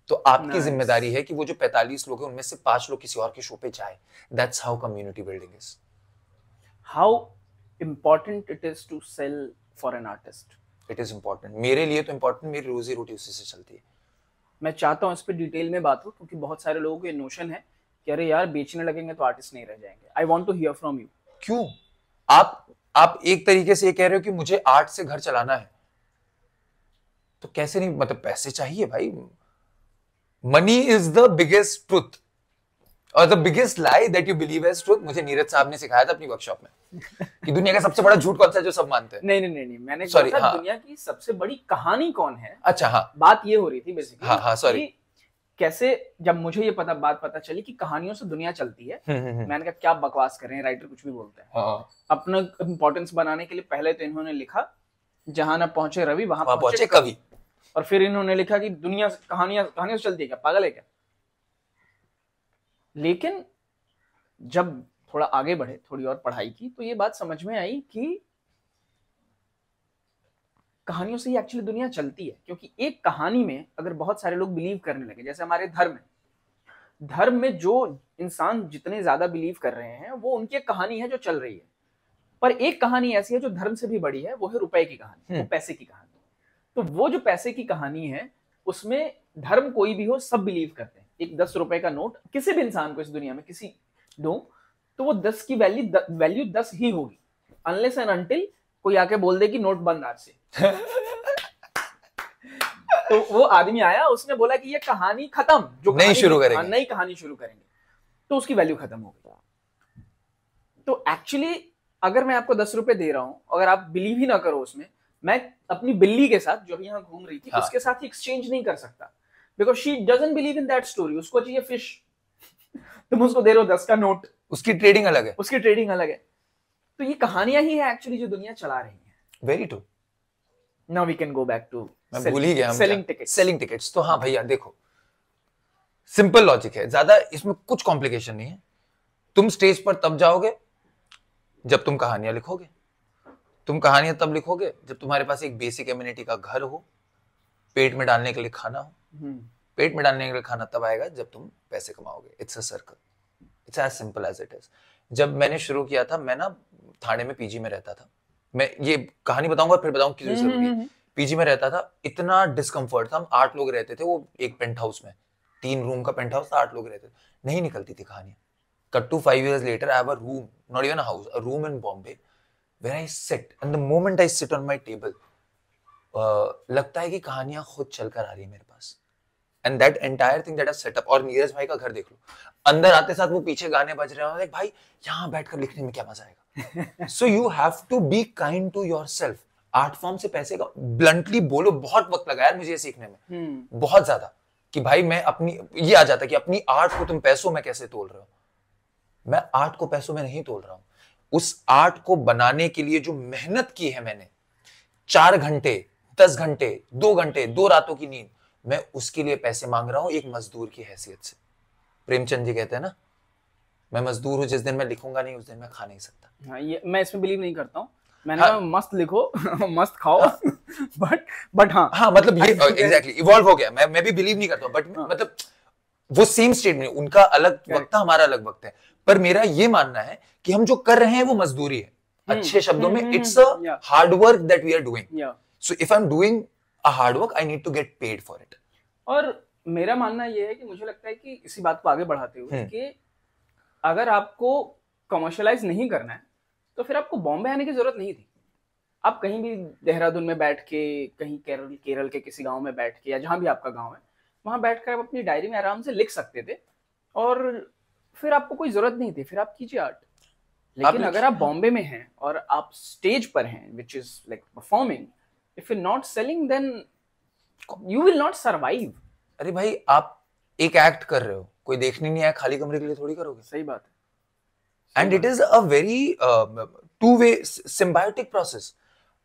तो आपकी जिम्मेदारी है कि वो जो 45 लोग हैं उनमें से 5 लोग किसी और के शो पे जाए। That's how community building is. How important it is to sell for an artist? It is important. मेरे लिए तो important, मेरी रोजी रोटी उसी से चलती है। मैं चाहता हूं इस पे डिटेल में बात हो, क्योंकि बहुत सारे लोगों को ये नोशन है कि अरे यार बेचने लगेंगे तो आर्टिस्ट नहीं रह जाएंगे। I want to hear from you. क्यों? आप एक तरीके से ये कह रहे हो कि मुझे आर्ट से घर चलाना है, तो कैसे नहीं, मतलब पैसे चाहिए भाई। Money is the biggest truth और the biggest lie that you believe as truth. मुझे नीरज साहब ने सिखाया था अपनी वर्कशॉप में कि दुनिया का सबसे बड़ा झूठ कौन सा है जो सब मानते हैं। नहीं, मैंने कहा हाँ। दुनिया की सबसे बड़ी कहानी कौन है। अच्छा, हाँ, बात ये हो रही थी बेसिकली। हाँ, सॉरी। कैसे जब मुझे ये बात पता चली कि कहानियों से दुनिया चलती है, मैंने कहा क्या बकवास कर रहे हैं, राइटर कुछ भी बोलते हैं। अपना इंपॉर्टेंस बनाने के लिए पहले तो इन्होंने लिखा जहां ना पहुंचे रवि वहां पहुंचे कवि, और फिर इन्होंने लिखा कि दुनिया कहानियां से चलती है, क्या पागल है क्या। लेकिन जब थोड़ा आगे बढ़े, थोड़ी और पढ़ाई की, तो ये बात समझ में आई कि कहानियों से ही एक्चुअली दुनिया चलती है। क्योंकि एक कहानी में अगर बहुत सारे लोग बिलीव करने लगे, जैसे हमारे धर्म में जो इंसान जितने ज्यादा बिलीव कर रहे हैं वो उनकी कहानी है जो चल रही है। पर एक कहानी ऐसी है जो धर्म से भी बड़ी है, वो है रुपए की कहानी, वो पैसे की कहानी। तो वो जो पैसे की कहानी है उसमें धर्म कोई भी हो, सब बिलीव करते हैं। एक 10 रुपए का नोट किसी भी इंसान को इस दुनिया में किसी दो तो वो 10 की वैल्यू 10 ही होगी, अनलेस एंड अनटिल कोई आके बोल दे कि नोट बंद आज से। तो वो आदमी आया, उसने बोला कि ये कहानी खत्म, जो नई शुरू करेंगे, नई कहानी शुरू करेंगे, तो उसकी वैल्यू खत्म हो गई। तो एक्चुअली अगर मैं आपको 10 रुपए दे रहा हूं, अगर आप बिलीव ही ना करो उसमें, मैं अपनी बिल्ली के साथ जो अभी यहाँ घूम रही थी, उसके साथ एक्सचेंज नहीं कर सकता, because she doesn't believe in that story. उसको चाहिए फिश, तुम उसको दे रहे हो 10 का नोट, उसकी ट्रेडिंग अलग है। तो ये कहानियां ही है एक्चुअली जो दुनिया चला रही है। Very true. Now we can go back to मैं भूल ही गया, सेलिंग टिकट्स। तो हाँ भैया देखो, सिंपल लॉजिक है, ज्यादा इसमें कुछ कॉम्प्लिकेशन नहीं है। तुम स्टेज पर तब जाओगे जब तुम कहानियां लिखोगे। तुम कहानियां तब लिखोगे जब तुम्हारे पास एक बेसिक एमिनिटी का घर हो, पेट में डालने के लिए खाना हो। पेट में डालने के लिए खाना तब आएगा जब तुम पैसे कमाओगे। It's a circle, it's as simple as it is. जब मैंने शुरू किया था, मैं ना थाने में पीजी में रहता था। मैं ये कहानी बताऊंगा फिर बताऊंगा क्यों जरूरी है। पीजी में रहता था, इतना डिस्कम्फर्ट था। हम 8 लोग रहते थे, वो एक पेंट हाउस में, 3 रूम का पेंट हाउस था, 8 लोग रहते थे, नहीं निकलती थी कहानियां। Cut to 5 years later, I have a room, not even a house, a room in Bombay where I sit, and the moment I sit on my table, लगता है कि कहानियां खुद चलकर आ रही है मेरे पास। And that entire thing that I set up, और नीरज भाई का घर देख लो, अंदर आते साथ वो पीछे गाने बज रहे हैं, भाई यहाँ बैठकर लिखने में क्या मजा आएगा। So you have to be kind to yourself. Art form से पैसे का ब्लंटली बोलो, बहुत वक्त लगा यार मुझे ये सीखने में, बहुत ज्यादा, कि भाई मैं अपनी, ये आ जाता कि अपनी आर्ट को तुम पैसों में कैसे तोल रहे हो। मैं आर्ट को पैसों में नहीं तोल रहा हूं। उस आर्ट को बनाने के लिए जो मेहनत की है मैंने, 4 घंटे, 10 घंटे, 2 घंटे, 2 रातों की नींद, मैं उसके लिए पैसे मांग रहा हूं एक मजदूर की हैसियत से। प्रेमचंद जी कहते हैं ना, मैं मजदूर हूं, जिस दिन मैं लिखूंगा नहीं उस दिन मैं खा नहीं सकता। हाँ, ये मैं इसमें बिलीव नहीं करता हूँ। मैंने कहा मस्त लिखो मस्त खाओ बट हाँ मतलब ये एग्जैक्टली इवॉल्व हो गया। मैं भी बिलीव नहीं करता बट मतलब वो सेम स्टेट में, उनका अलग वक्त था, हमारा अलग वक्त है। पर मेरा ये मानना है कि हम जो कर रहे हैं वो मजदूरी है। अच्छे शब्दों में it's a hard work that we are doing. So if I am doing a hard work I need to get paid for it. और मेरा मानना ये है कि मुझे लगता है कि इसी बात को आगे बढ़ाते हुए कि अगर आपको कमर्शियलाइज नहीं करना है तो फिर आपको बॉम्बे आने की जरूरत नहीं थी। आप कहीं भी देहरादून में बैठ के, कहीं केरल के किसी गांव में बैठ के, या जहां भी आपका गांव है वहां बैठकर आप अपनी डायरी में आराम से लिख सकते थे और फिर आपको कोई जरूरत नहीं थी, फिर आप कीजिए आर्ट। लेकिन अगर आप बॉम्बे में हैं और आप स्टेज पर हैं which is like performing, if you not selling then you will not survive. अरे भाई आप एक एक्ट कर रहे हो, कोई देखने नहीं आया, खाली कमरे के लिए थोड़ी करोगे। सही बात है। And it is a very two way symbiotic process.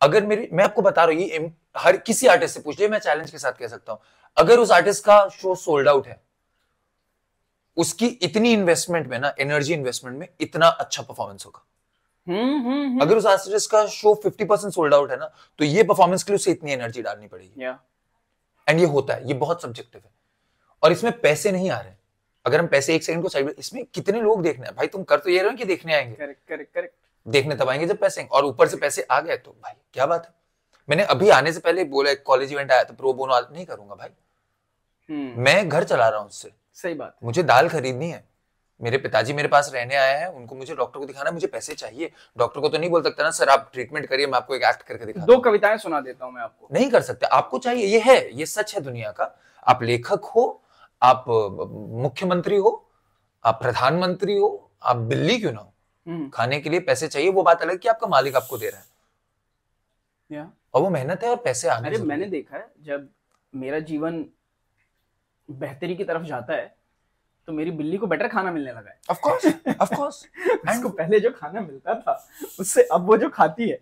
अगर मैं आपको बता रहा हूँ, ये हर किसी आर्टिस्ट से पूछ लिया, मैं चैलेंज के साथ कह सकता हूँ, अगर उस आर्टिस्ट का शो सोल्ड आउट है, उसकी इतनी इन्वेस्टमेंट में ना, एनर्जी इन्वेस्टमेंट में इतना अच्छा परफॉर्मेंस होगा। अगर उस आर्टिस्ट का शो 50% सोल्ड आउट है ना, तो ये परफॉर्मेंस के लिए उसे इतनी एनर्जी डालनी पड़ेगी। एंड ये होता है, ये बहुत सब्जेक्टिव है और इसमें पैसे नहीं आ रहे। अगर हम पैसे एक सेकंड को साइड में, इसमें कितने लोग देखने हैं भाई, तुम कर तो ये रहे हो कि देखने आएंगे। करेक्ट। देखने तब आएंगे जब पैसे आएंगे, और ऊपर से पैसे आ गए तो भाई क्या बात है। मैंने अभी आने से पहले बोला, एक कॉलेज इवेंट आया था, प्रो बोनो नहीं करूंगा भाई। मैं घर चला रहा हूं उससे। सही बात। मुझे दाल खरीदनी है, मेरे पिताजी मेरे पास रहने आए हैं, उनको मुझे डॉक्टर को दिखाना है, मुझे पैसे चाहिए। डॉक्टर को तो नहीं बोल सकता ना सर आप ट्रीटमेंट करिए, मैं आपको एक एक्ट करके दिखा दो कविताएं सुना देता हूं मैं आपको। नहीं कर सकते, आपको चाहिए। ये है, ये सच है दुनिया का। आप लेखक हो, आप मुख्यमंत्री हो, आप प्रधानमंत्री हो, आप बिल्ली क्यों ना हो, खाने के लिए पैसे चाहिए। वो बात अलग कि आपका मालिक आपको दे रहा है और वो मेहनत है और पैसे आने। अरे मैंने देखा है, जब मेरा जीवन बेहतरी की तरफ जाता है तो मेरी बिल्ली को बेटर खाना मिलने लगा है। ऑफ कोर्स उसको पहले जो खाना मिलता था उससे अब वो जो खाती है,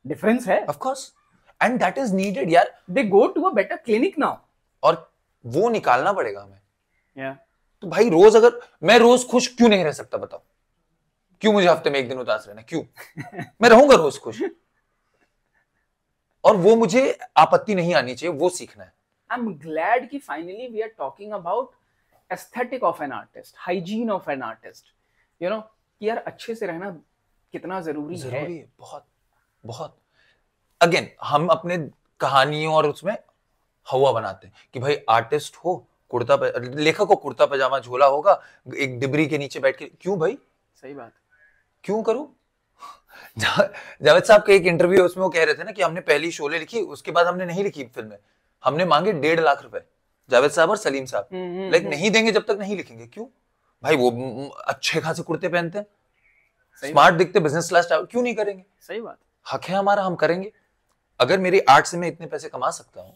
डिफरेंस है। Of course and that is needed यार। They go to a better clinic now, और वो निकालना पड़ेगा हमें। तो भाई रोज, अगर मैं रोज खुश क्यों नहीं रह सकता बताओ, क्यों मुझे हफ्ते में एक दिन उदास रहना, क्यों? मैं रहूंगा रोज खुश, और वो मुझे आपत्ति नहीं आनी चाहिए, वो सीखना है। आई एम ग्लैड कि finally we are talking about aesthetic of an artist, hygiene of an artist, you know, कि यार अच्छे से रहना कितना जरूरी है। बहुत बहुत। अगेन हम अपने कहानियों और उसमें हवा बनाते हैं कि भाई आर्टिस्ट हो, लेखक को कुर्ता पजामा झोला होगा, एक डिबरी के नीचे बैठ के, क्यों भाई? सही बात, क्यों करूं? जावेद साहब के एक इंटरव्यू, उसमें वो कह रहे थे ना कि हमने पहली शोले लिखी, उसके बाद हमने नहीं लिखी फिल्में, हमने मांगे 1.5 लाख रुपए, जावेद साहब और सलीम साहब। लेकिन नहीं देंगे जब तक नहीं लिखेंगे। क्यों भाई? वो अच्छे खासे कुर्ते पहनते हैं, स्मार्ट दिखते, बिजनेस क्लास ट्रैवल, क्यों नहीं करेंगे? सही बात, हक है हमारा, हम करेंगे। अगर मेरी आर्ट से मैं इतने पैसे कमा सकता हूँ,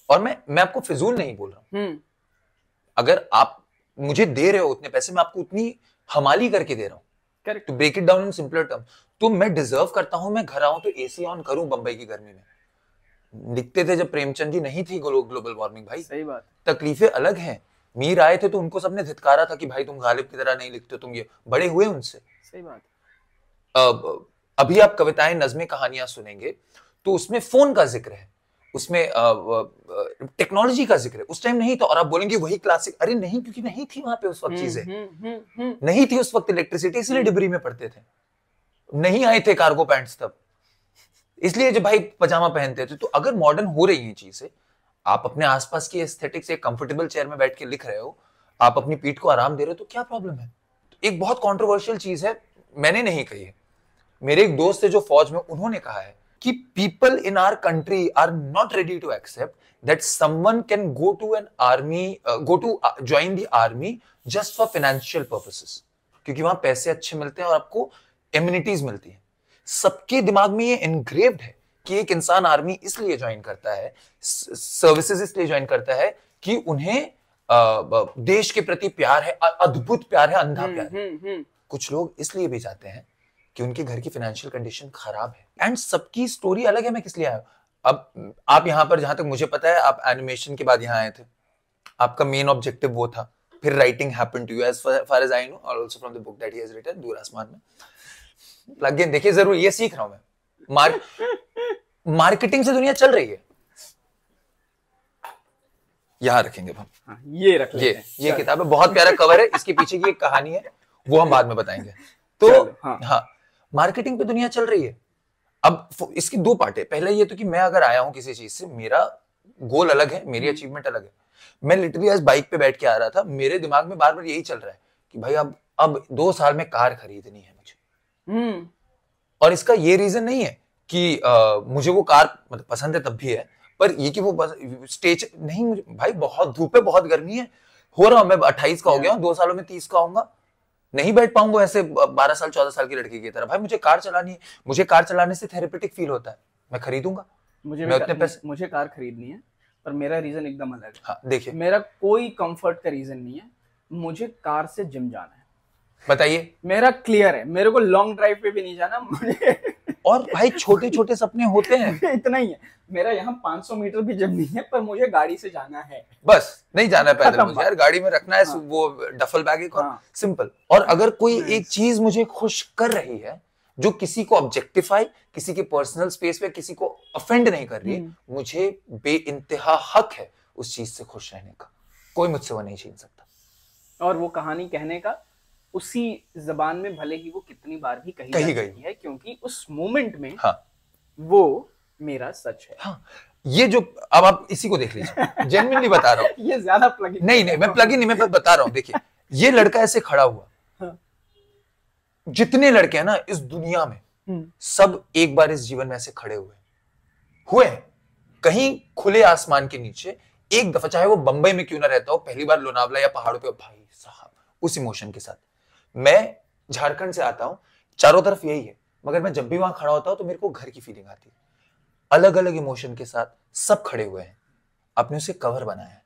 और मैं आपको फिजूल नहीं बोल रहा हूँ, अगर आप मुझे दे रहे हो उतने पैसे, मैं आपको उतनी हमाली करके दे रहा हूँ। Correct. To break it down in simpler term, तो मैं डिजर्व करता हूं, मैं घर आऊं तो एसी ऑन करूं बंबई की गर्मी में। दिखते थे जब प्रेमचंद जी नहीं थी ग्लोबल वार्मिंग भाई। सही बात। तकलीफें अलग हैं। मीर आए थे तो उनको सबने धित्कारा था कि भाई तुम गालिब की तरह नहीं लिखते, तुम ये बड़े हुए उनसे। सही बात। अभी आप कविताएं, नज़्में, कहानियां सुनेंगे तो उसमें फोन का जिक्र है, उसमें टेक्नोलॉजी का जिक्र है। उस टाइम नहीं था, और आप बोलेंगे वही क्लासिक। अरे नहीं, क्योंकि नहीं थी वहां पे उस वक्त चीजें, नहीं थी उस वक्त इलेक्ट्रिसिटी, इसलिए डिबरी में पढ़ते थे, नहीं आए थे कार्गो पैंट्स तब, इसलिए जब भाई पजामा पहनते थे। तो अगर मॉडर्न हो रही है चीजें, आप अपने आसपास की एस्थेटिक से कंफर्टेबल चेयर में बैठ के लिख रहे हो, आप अपनी पीठ को आराम दे रहे हो, तो क्या प्रॉब्लम है? एक बहुत कंट्रोवर्शियल चीज है, मैंने नहीं कही है, मेरे एक दोस्त है जो फौज में, उन्होंने कहा है कि people in our country are not ready to accept that someone can go to an army, go to join the army just for financial purposes, क्योंकि वहां पैसे अच्छे मिलते हैं और आपको एम्यूनिटीज मिलती है। सबके दिमाग में ये एनग्रेव्ड है कि एक इंसान आर्मी इसलिए ज्वाइन करता है, सर्विसेज इसलिए ज्वाइन करता है कि उन्हें देश के प्रति प्यार है, अद्भुत प्यार है, अंधा प्यार है। कुछ लोग इसलिए भी जाते हैं कि उनके घर की फाइनेंशियल कंडीशन खराब है। एंड सबकी स्टोरी अलग है, मैं किस लिए आया हूं। अब आप यहां पर, जहां तक मुझे पता है, आप एनिमेशन के बाद यहां आए थे, आपका मेन ऑब्जेक्टिव वो था, फिर writing happened to you as far as I know, और also from the book that he has written, दूर आसमान में। अगेन देखिए, जरूर ये सीख रहा हूं मैं, मार्केटिंग से दुनिया चल रही है। यहां रखेंगे हम। हाँ, ये रख लेते हैं। ये किताब है, बहुत प्यारा कवर है, इसके पीछे की एक कहानी है, वो हम बाद में बताएंगे। तो हाँ, मार्केटिंग पे दुनिया चल रही है। अब इसकी दो पार्ट है। पहला ये तो कि मैं अगर आया हूं किसी चीज से, मेरा गोल अलग है, मेरी अचीवमेंट अलग है। मैं लिटरली आज बाइक पे बैठ के आ रहा था, मेरे दिमाग में बार बार यही चल रहा है कि भाई अब 2 साल में कार खरीदनी है मुझे। और इसका ये रीजन नहीं है कि मुझे वो कार मतलब पसंद है तब भी है, पर ये कि वो स्टेज नहीं, मुझे भाई बहुत धूप है, बहुत गर्मी है, हो रहा हूं मैं 28 का हो गया हूं, 2 सालों में 30 का होऊंगा, नहीं बैठ पाऊंगा ऐसे 12 साल 14 साल की लड़की की तरह। भाई मुझे कार चलानी है, मुझे कार चलाने से थेरेपेटिक फील होता है, मैं खरीदूंगा। मुझे कार खरीदनी है, पर मेरा रीजन एकदम अलग है। हाँ, देखिए मेरा कोई कंफर्ट का रीजन नहीं है, मुझे कार से जिम जाना है। बताइए। मेरा क्लियर है, मेरे को लॉन्ग ड्राइव पे भी नहीं जाना मुझे। और भाई छोटे छोटे सपने होते हैं। इतना ही है, मेरा यहाँ 500 मीटर भी जिम नहीं है, पर मुझे गाड़ी से जाना है, बस नहीं जाना है पैदल मुझे, यार गाड़ी में रखना है। हाँ। वो डफल बैग एक और सिंपल। और अगर कोई एक चीज मुझे खुश कर रही है जो किसी को ऑब्जेक्टिफाई, किसी के पर्सनल स्पेस पे किसी को ऑफेंड नहीं कर रही, मुझे बेइंतहा हक है उस चीज से खुश रहने का, कोई मुझसे वो नहीं छीन सकता। और वो कहानी कहने का उसी जबान में भले ही वो कितनी बार भी कही गई है, क्योंकि उस मोमेंट में हाँ, वो मेरा सच है। हाँ, ये जो अब आप इसी को देख लीजिए, जेन्युइनली बता रहा हूँ। ये ज्यादा प्लग इन नहीं, मैं प्लग इन नहीं, मैं बता रहा हूँ। देखिए, ये लड़का ऐसे खड़ा हुआ, हाँ, जितने लड़के हैं ना इस दुनिया में, सब एक बार इस जीवन में ऐसे खड़े हुए कहीं खुले आसमान के नीचे एक दफा, चाहे वो बंबई में क्यों ना रहता हो, पहली बार लोनावला या पहाड़ों पे, भाई साहब उस इमोशन के साथ। मैं झारखंड से आता हूं, चारों तरफ यही है, मगर मैं जब भी वहां खड़ा होता हूं तो मेरे को घर की फीलिंग आती है। अलग अलग इमोशन के साथ सब खड़े हुए हैं, आपने उसे कवर बनाया है,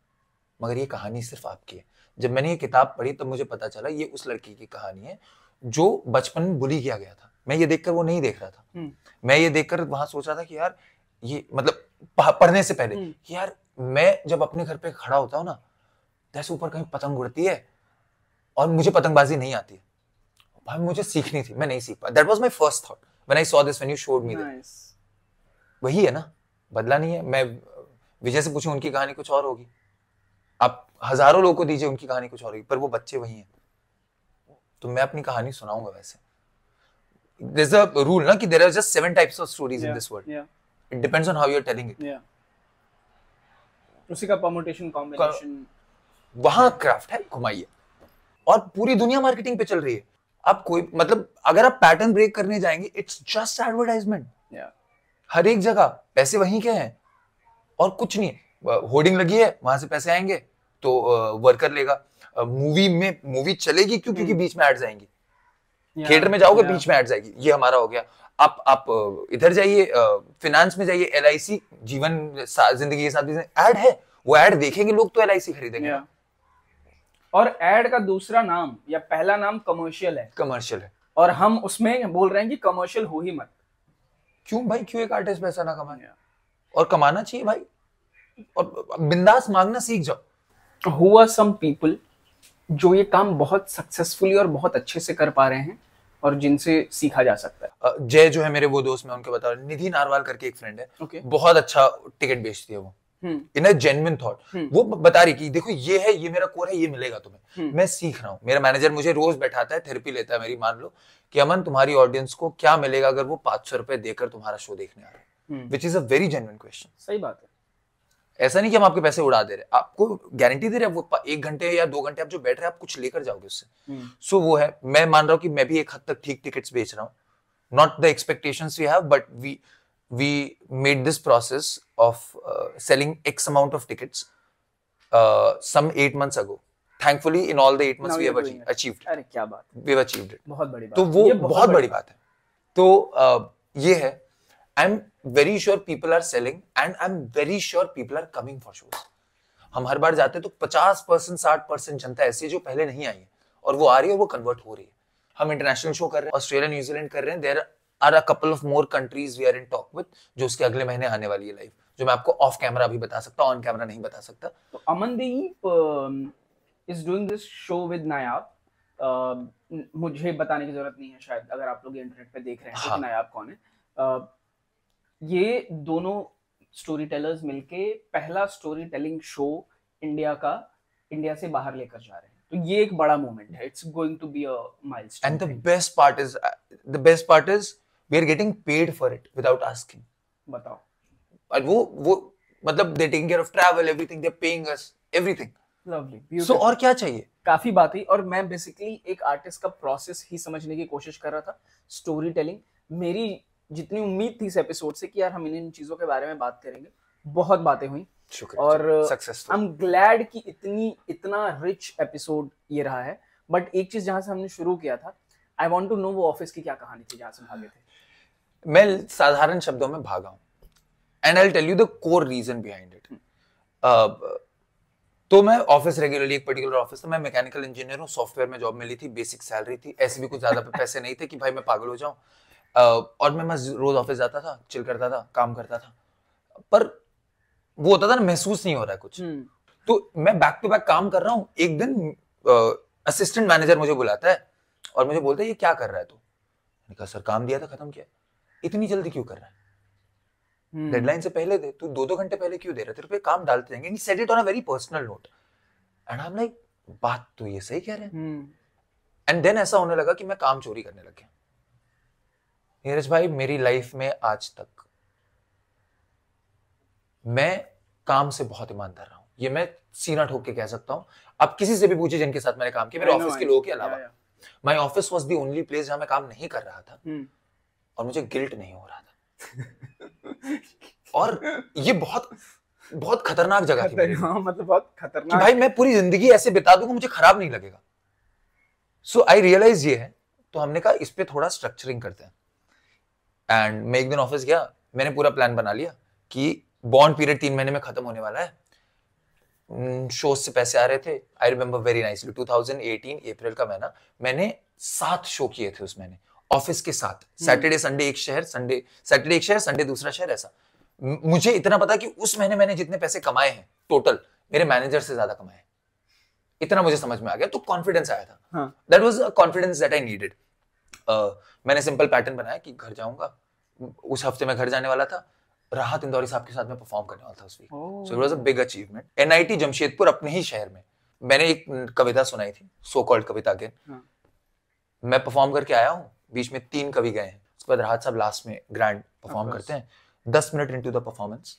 मगर ये कहानी सिर्फ आपकी है। जब मैंने ये किताब पढ़ी तब मुझे पता चला ये उस लड़की की कहानी है जो बचपन में बुली किया गया था। मैं ये देखकर वो नहीं देख रहा था, मैं ये देखकर वहां सोच रहा था कि यार ये मतलब पढ़ने से पहले कि यार मैं जब अपने घर पे खड़ा होता हूं ना, जैसे ऊपर कहीं पतंग उड़ती है और मुझे पतंगबाजी नहीं आती है, भाई मुझे सीखनी थी, मैं नहीं सीख पाया। That was my first thought when I saw this, when you showed me that. वही है ना, बदला नहीं है। मैं विजय से पूछूं, उनकी कहानी कुछ और होगी, आप हजारों लोगों को दीजिए उनकी कहानी कुछ और होगी, पर वो बच्चे वही हैं। तो मैं अपनी कहानी सुनाऊंगा वैसे। there's a rule ना कि there are just 7 types of stories in this world. It depends on how you're telling it. उसी का परम्यूटेशन कॉम्बिनेशन वहां क्राफ्ट है, घुमाइए। और पूरी दुनिया मार्केटिंग पे चल रही है। आप कोई मतलब अगर आप पैटर्न ब्रेक करने जाएंगे, इट्स जस्ट एडवर्टाइजमेंट। हर एक जगह पैसे वहीं के हैं और कुछ नहीं। होर्डिंग लगी है, वहां से पैसे आएंगे तो वर्कर लेगा। मूवी चलेगी क्यों? क्योंकि बीच में एड्स आएंगी। थिएटर में जाओगे, बीच में एड्स आएगी। ये हमारा हो गया। आप इधर जाइए, फिनेंस में जाइए, LIC जीवन जिंदगी के साथ ऐड है, वो ऐड देखेंगे लोग तो LIC खरीदेंगे। और ऐड का दूसरा नाम या पहला नाम कमर्शियल है, और हम उसमें बोल रहे हैं कि कमर्शियल हो ही मत। क्यों भाई, क्यों एक आर्टिस्ट पैसा ना कमाए? और कमाना चाहिए भाई, और बिंदास मांगना सीख जाओ। हुआ सम पीपल जो ये काम बहुत सक्सेसफुली और बहुत अच्छे से कर पा रहे हैं और जिनसे सीखा जा सकता है। जय जो है मेरे वो दोस्त, मैं उनके बता रहा हूँ, निधि नारवाल करके एक फ्रेंड है, बहुत अच्छा टिकट बेचती है वो, इन अ जेन्युइन थॉट। वो बता रही कि देखो ये है, ये मेरा कोर है, ये मिलेगा तुम्हें। मैं सीख रहा हूँ। मेरा मैनेजर मुझे रोज बैठाता है, थेरेपी लेता है मेरी। मान लो कि अमन, तुम्हारी ऑडियंस को क्या मिलेगा अगर वो 500 रुपए देकर तुम्हारा शो देखने आ रहे हैं? Which is a very genuine question. सही बात है। ऐसा नहीं कि हम आपके पैसे उड़ा दे रहे, आपको गारंटी दे रहे हैं, वो 1 घंटे या 2 घंटे आप जो बैठ रहे हैं, आप कुछ लेकर जाओगे उससे। सो वो है, मैं मान रहा हूँ कि मैं भी एक हद तक ठीक टिकट्स बेच रहा हूँ। Not the expectations we have, but we made this process of selling X amount of tickets some 8 months ago. Thankfully, in all the 8 months we have achieved. अरे क्या बात, we've achieved it. बहुत बड़ी बात। तो वो बहुत बड़ी बात है। तो ये है, I'm very sure people are selling and I'm very sure people are coming for shows. हम हर बार जाते तो 50% 60% जनता ऐसी है जो पहले नहीं आई है, और वो आ रही है, वो कन्वर्ट हो रही है। हम इंटरनेशनल शो कर रहे हैं, ऑस्ट्रेलिया न्यूजीलैंड कर रहे हैं। There are a couple of more countries we are in talk with, जो उसके अगले महीने आने वाली है लाइव, जो मैं आपको ऑफ कैमरा भी बता सकता हूं, ऑन कैमरा नहीं बता सकता। तो Amandeep is doing this show with Nayab. मुझे बताने की जरूरत नहीं है शायद, अगर आप लोग इंटरनेट पे देख रहे हैं कि नायाब कौन है। ये दोनों स्टोरी टेलर्स मिलके पहला स्टोरी टेलिंग शो इंडिया से बाहर लेकर जा रहे हैं, तो ये एक बड़ा मोमेंट है. It's going to be a milestone. And the best part is we are getting paid for it without asking. बताओ. और वो मतलब they taking care of travel, everything, they are paying us everything. Lovely. So और क्या चाहिए. काफी बात हुई, और मैं बेसिकली एक आर्टिस्ट का प्रोसेस ही समझने की कोशिश कर रहा था. स्टोरी टेलिंग, मेरी जितनी उम्मीद थी इस एपिसोड से कि यार हम इन चीजों के बारे में बात करेंगे, बहुत बातें हुई. और आई एम ग्लैड कि इतना रिच एपिसोड ये रहा है. बट एक चीज जहां से हमने शुरू किया था, आई वांट टू नो वो ऑफिस की क्या कहानी थी जहां से भागे थे. मैं साधारण शब्दों में भागा हूं, and I will tell you the core reason behind it. तो मैं ऑफिस रेगुलरली, एक पर्टिकुलर ऑफिस था, मैं मैकेनिकल इंजीनियर हूँ, सॉफ्टवेयर में जॉब मिली थी, बेसिक सैलरी थी, ऐसे भी कुछ ज्यादा पैसे नहीं थे कि भाई मैं पागल हो जाऊं. और मैं रोज ऑफिस जाता था, चिल करता था, काम करता था, पर वो होता था ना, महसूस नहीं हो रहा है कुछ. तो मैं बैक टू बैक काम कर रहा हूँ. एक दिन असिस्टेंट मैनेजर मुझे बुलाता है और मुझे बोलता है ये क्या कर रहा है तू. मैंने कहा सर काम दिया था, खत्म किया. इतनी जल्दी क्यों कर रहा है, डेडलाइन से पहले दे, तू 2-2 घंटे पहले क्यों दे रहा है, तेरे पे काम डालते जाएंगे. He said it on a very personal note, and I am like बात तो ये सही कह रहे हैं. एंड देन ऐसा होने लगा कि मैं काम चोरी करने लग गया. नीरज भाई, मेरी लाइफ में आज तक मैं काम से बहुत ईमानदार रहा हूं, ये मैं सीना ठोक के कह सकता हूं. आप किसी से भी पूछिए जिनके साथ मैंने काम किया, मेरे ऑफिस के लोगों के अलावा. My office was the only place जहां मैं काम नहीं कर रहा था और मुझे गिल्ट नहीं हो रहा था. और ये बहुत बहुत खतरनाक जगह थी मेरे लिए. मतलब बहुत खतरनाक कि भाई मैं पूरी जिंदगी ऐसे बिता दूंगा, मुझे खराब नहीं लगेगा. सो आई रियलाइज ये है, तो हमने कहा इस पे थोड़ा स्ट्रक्चरिंग करते हैं. एंड मैं एक दिन ऑफिस गया, मैंने पूरा प्लान बना लिया कि बॉन्ड पीरियड 3 महीने में खत्म होने वाला है. शोज से पैसे आ रहे थे. आई रिमेंबर वेरी नाइसली 2018 अप्रैल का महीना, मैंने 7 शो किए थे उस महीने ऑफिस के साथ. सैटरडे संडे एक शहर, सैटरडे एक शहर, संडे दूसरा शहर. ऐसा मुझे इतना पता कि उस महीने मैंने जितने पैसे कमाए हैं टोटल, मेरे मैनेजर से ज्यादा कमाए. इतना मुझे समझ में आ गया, तो कॉन्फिडेंस आया था. That was a confidence that I needed. मैंने सिंपल पैटर्न बनाया कि घर जाऊंगा. उस हफ्ते में घर जाने वाला था, राहत इंदौरी साहब के साथ में परफॉर्म करने वाला था उस week. So it was a big achievement. NIT Jamshedpur, अपने ही शहर में, मैंने एक कविता सुनाई थी, सो कॉल्ड कविता अगेन. मैं परफॉर्म करके आया हूँ, बीच में 3 कवि गए हैं, उसके बाद राहत साहब लास्ट में ग्रैंड परफॉर्म करते हैं. 10 मिनट इनटू द परफॉर्मेंस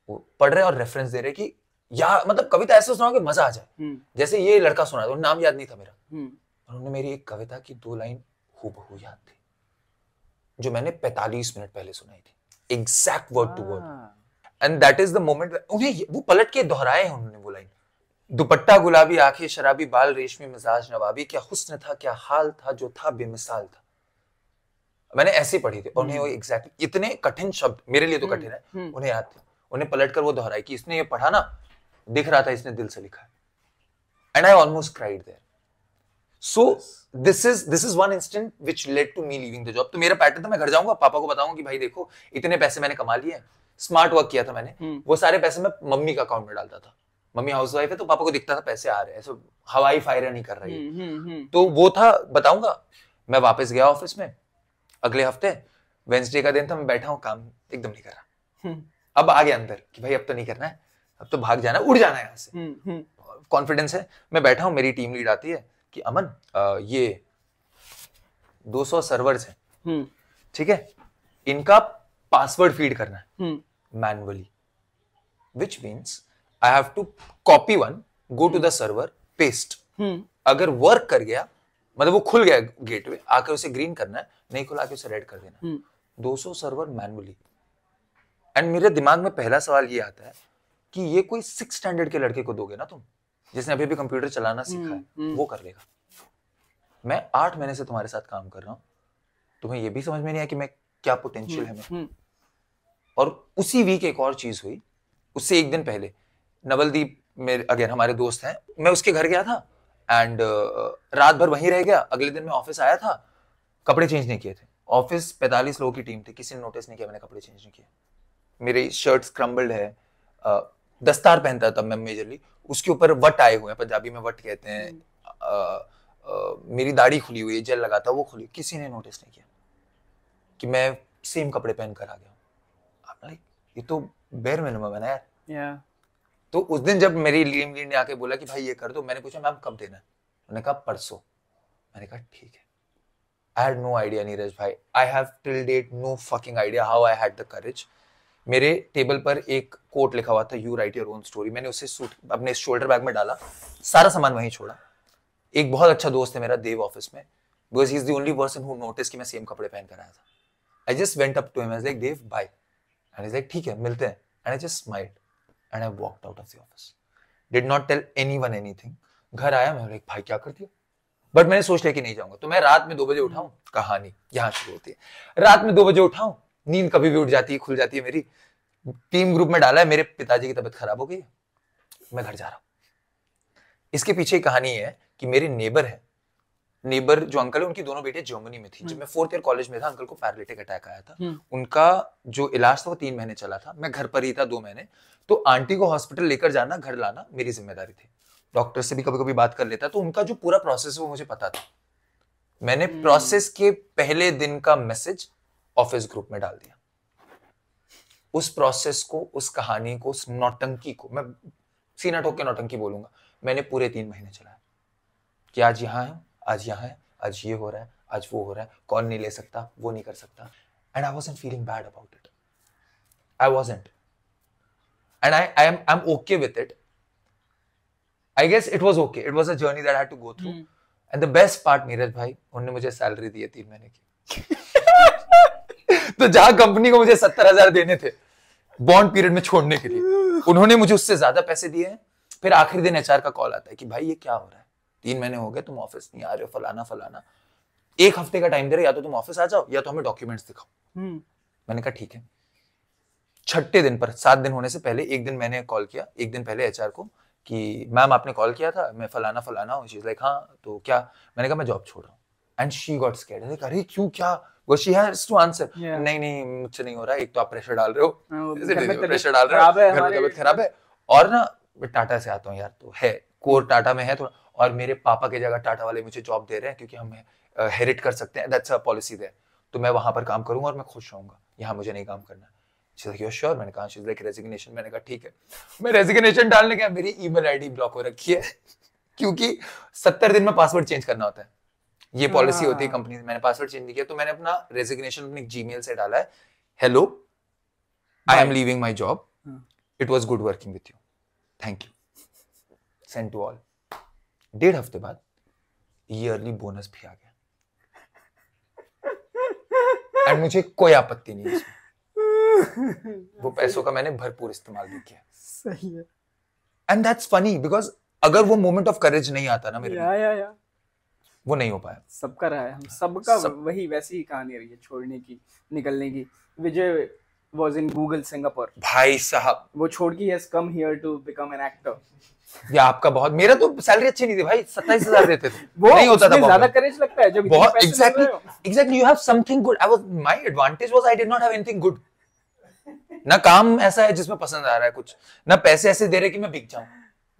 वो पढ़ रहे और रेफरेंस दे रहे कि या मतलब कविता ऐसे सुनाओ कि मजा आ जाए. जैसे ये लड़का सुना था, नाम याद नहीं था मेरा, उन्होंने मेरी एक कविता की 2 लाइन हूबहू याद थी जो मैंने 45 मिनट पहले सुनाई थी, exact word to word. And that is the moment. उन्हें वो पलट के दोहराए हैं उन्होंने वो लाइन. दुपट्टा गुलाबी, आंखें शराबी, बाल रेशमी, मिजाज नवाबी, क्या हुस्न था, क्या हाल था, जो था बेमिसाल था. मैंने ऐसे पढ़ी थी. उन्हें वो एग्जैक्टली इतने कठिन शब्द, मेरे लिए तो कठिन है, उन्हें याद थे. उन्हें पलट कर वो दोहराई कि इसने ये पढ़ा ना, दिख रहा था इसने दिल से लिखा है. And I almost cried there. So this is one instant which led to me leaving the job. तो मेरा पैटर्न था, मैं घर जाऊंगा, पापा को बताऊंगा कि भाई देखो इतने पैसे मैंने कमा लिए हैं. स्मार्ट वर्क किया था मैंने. वो सारे पैसे मैं मम्मी का अकाउंट में डालता था. मम्मी हाउसवाइफ है, तो पापा को दिखता था पैसे आ रहे हैं, ऐसे हवाई फायर नहीं कर रही है. तो वो था, बताऊंगा. मैं वापस गया ऑफिस में अगले हफ्ते, वेंसडे का दिन था, मैं बैठा हूँ, काम एकदम नहीं कर रहा. अब आ गया अंदर कि भाई अब तो नहीं करना है, अब तो भाग जाना, उड़ जाना है यहाँ से. कॉन्फिडेंस है. मैं बैठा हूँ, मेरी टीम लीड आती है कि अमन ये 200 सर्वर्स हैं, ठीक है, इनका पासवर्ड फीड करना है manually, which means I have to copy one, go to the server, paste. अगर वर्क कर गया, मतलब वो खुल गया गेटवे, आकर उसे ग्रीन करना है, नहीं खुला के उसे रेड कर देना. 200 सर्वर मैनुअली. एंड मेरे दिमाग में पहला सवाल ये आता है कि ये कोई 6 स्टैंडर्ड के लड़के को दोगे ना तुम, जिसने अभी भी कंप्यूटर चलाना सीखा है, वो कर लेगा. मैं 8 महीने से तुम्हारे साथ काम कर रहा हूं, तुम्हें ये भी समझ में नहीं आया कि मैं क्या पोटेंशियल है मैं. और उसी वीक एक और चीज हुई. उससे एक दिन पहले नवलदीप मेरे अगेन हमारे दोस्त हैं, मैं उसके घर गया था एंड रात भर वहीं रह गया. अगले दिन मैं ऑफिस आया था, कपड़े चेंज नहीं किए थे. ऑफिस 45 लोगों की टीम थी, किसी ने नोटिस नहीं किया मैंने कपड़े चेंज नहीं किए. मेरी शर्ट स्क्रम्बल्ड है, दस्तार पहनता था मैं मेजरली, उसके ऊपर वट आए हुए हैं, पंजाबी में वट कहते हैं. मेरी दाढ़ी खुली हुई है, जेल लगा था वो खुली. किसी ने नोटिस नहीं किया कि मैं सेम कपड़े पहन कर आ गया. लाइक ये तो बेयर मिनिमम है ना यार। Yeah. तो उस दिन जब मेरी लीड ने आके बोला कि भाई ये कर दो, मैंने पूछा मैम कब देना है, उन्होंने कहा परसों। मैंने कहा ठीक है। I had no idea Neeraj भाई, I have till date no fucking idea how I had the courage। मेरे टेबल पर एक कोट लिखा हुआ था, you right your own story. मैंने उसे सूट अपने शोल्डर बैग में डाला, सारा सामान वहीं छोड़ा। एक बहुत अच्छा दोस्त है मेरा देव ऑफिस में, because he is the only person who notice कि मैं सेम कपड़े पहन कर आया था। I just went up to him, I was like Dev bye, and is like ठीक है मिलते हैं, and I just smiled and I walked out of the office, did not tell anyone anything. घर आया, मैं लाइक भाई क्या कर दिया, बट मैंने सोच लिया कि नहीं जाऊंगा। तो मैं रात में 2 बजे उठाऊं, कहानी यहाँ शुरू होती है। रात में 2 बजे उठाऊं, नींद कभी भी उठ जाती है, खुल जाती है मेरी। टीम ग्रुप में डाला है, मेरे पिताजी की तबीयत खराब हो गई, मैं घर जा रहा हूं। इसके पीछे कहानी है कि मेरे नेबर है, नेबर जो अंकल है उनकी दोनों बेटे जर्मनी में थी। जब मैं 4th ईयर कॉलेज में था, अंकल को पैरालिटिक अटैक आया था। उनका जो इलाज था वो 3 महीने चला था। मैं घर पर ही था 2 महीने। तो आंटी को हॉस्पिटल लेकर जाना, घर लाना मेरी जिम्मेदारी थी। डॉक्टर से भी कभी कभी बात कर लेता, तो उनका जो पूरा प्रोसेस है वो मुझे पता था। मैंने प्रोसेस के पहले दिन का मैसेज ऑफिस ग्रुप में डाल दिया। उस प्रोसेस को, उस कहानी को, उस नौटंकी को, मैं सीना ठोक के नौटंकी बोलूंगा, मैंने पूरे 3 महीने चलाया कि आज यहाँ है, आज यहाँ है, आज ये हो रहा है, आज वो हो रहा है, कौन नहीं ले सकता, वो नहीं कर सकता। And I wasn't feeling bad about it, I wasn't, and I'm okay with it. I guess it was okay. It was a journey that I had to go through. And the best part, Neeraj भाई, उन्होंने मुझे सैलरी दी है 3 महीने की। तो जहां कंपनी को मुझे 70,000 देने थे बॉन्ड पीरियड में छोड़ने के लिए, उन्होंने मुझे उससे ज्यादा पैसे दिए हैं। फिर आखिरी दिन एचआर का कॉल आता है कि भाई ये क्या हो रहा है, 3 महीने हो गए तुम ऑफिस नहीं आ रहे हो, फलाना फलाना, 1 हफ्ते का टाइम दे रहे, या तो तुम ऑफिस आ जाओ या तो हमें डॉक्यूमेंट्स दिखाओ। मैंने कहा ठीक है। 6ठे दिन पर, 7 दिन होने से पहले एक दिन मैंने कॉल किया, एक दिन पहले एचआर को, कि मैम आपने कॉल किया था, मैं फलाना फलाना हूँ। शी इज लाइक हाँ तो क्या, मैंने कहा मैं जॉब छोड़ रहा हूँ। And she got scared, like अरे क्यों, क्या, वो शी हैज टू आंसर, नहीं नहीं मुझसे नहीं हो रहा है, एक तो आप प्रेशर डाल रहे हो, प्रेशर डाल रहे हो, घर में तबीयत खराब है, और ना टाटा से आता हूँ यार, तो है कोर टाटा में है थोड़ा, और मेरे पापा की जगह टाटा वाले मुझे जॉब दे रहे हैं क्योंकि हम हेरिट कर सकते हैं, दैट्स अ पॉलिसी देयर, तो मैं वहां पर काम करूंगा और मैं खुश रहूंगा, यहाँ मुझे नहीं काम करना। She's like, you're sure? मैंने कहा she's like resignation। मैंने कहा ठीक है। मैं रेजिग्नेशन डालने गया, मेरी ईमेल आईडी ब्लॉक हो रखी है क्योंकि 70 दिन में पासवर्ड चेंज करना होता है, ये पॉलिसी होती है कंपनी से। मैंने पासवर्ड चेंज नहीं किया, तो मैंने अपना रेजिग्नेशन अपने जीमेल से डाला है, hello I am leaving my job, it was good working with you, thank you, send to all. 1.5 हफ्ते बाद ईयरली बोनस भी आ गया, एंड मुझे कोई आपत्ति नहीं इसमें। वो पैसों का मैंने भरपूर इस्तेमाल भी किया। सही है। एंड दैट्स फनी बिकॉज अगर वो मोमेंट ऑफ करेज नहीं आता ना मेरे लिए, वो नहीं हो पाया। सबका रहा है, हम सबका वही वैसी ही कहानी रही है, छोड़ने की, निकलने की। विजय was in Google Singapore, भाई साहब वो छोड़ के has come here to become an actor। या आपका बहुत, मेरा तो सैलरी अच्छी नहीं थी भाई, 27,000 देते थे। वो नहीं होता था, ज्यादा करेज लगता है जब बहुत। Exactly you have something good. My advantage was I did not have anything good. ना काम ऐसा है जिसमें पसंद आ रहा है कुछ, ना पैसे ऐसे दे रहे कि मैं बिक जाऊं,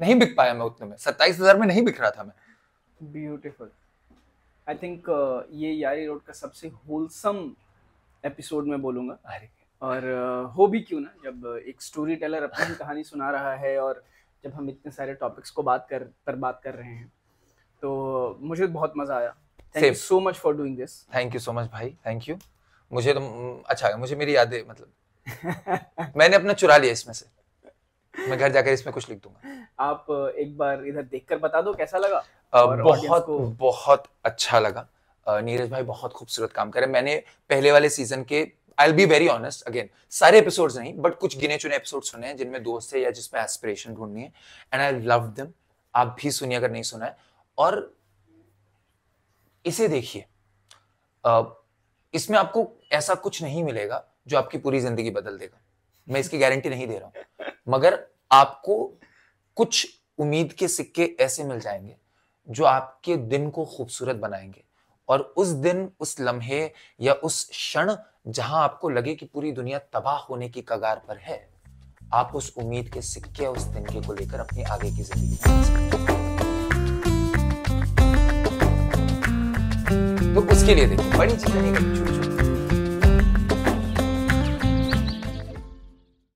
नहीं बिक पाया मैं उतने में, 27,000 में नहीं बिक रहा था मैं। ब्यूटीफुल। आई थिंक ये यारी रोड का सबसे होलसम एपिसोड में बोलूंगा, और हो भी क्यों ना, जब एक स्टोरी टेलर अपनी कहानी सुना रहा है और जब हम इतने सारे टॉपिक्स को बात कर रहे हैं, तो मुझे बहुत मजा आया। Thank you so much for doing this. Thank you so much भाई, थैंक यू। मुझे तो अच्छा है, मुझे मेरी यादें मतलब मैंने अपना चुरा लिया इसमें से, मैं घर जाकर इसमें कुछ लिख दूंगा। आप एक बार इधर देखकर बता दो कैसा लगा। बहुत अच्छा लगा। नीरज भाई बहुत खूबसूरत काम करे। मैंने पहले वाले सीजन के, I'll be very honest again, सारे एपिसोड्स नहीं बट कुछ गिने चुने एपिसोड सुने हैं जिनमें दोस्त है या जिसमें एस्पिरेशन ढूंढनी है, एंड आई लव्ड देम। आप भी सुनिए अगर नहीं सुना है, और इसे देखिए। इसमें आपको ऐसा कुछ नहीं मिलेगा जो आपकी पूरी जिंदगी बदल देगा, मैं इसकी गारंटी नहीं दे रहा हूं, मगर आपको कुछ उम्मीद के सिक्के ऐसे मिल जाएंगे जो आपके दिन को खूबसूरत बनाएंगे, और उस दिन, उस लम्हे या उस क्षण जहां आपको लगे कि पूरी दुनिया तबाह होने की कगार पर है, आप उस उम्मीद के सिक्के, उस तिनके को लेकर अपनी आगे की जिंदगी बना सकते हैं। तो उसके लिए देखिए, बड़ी चीजें नहीं, छोटी छोटी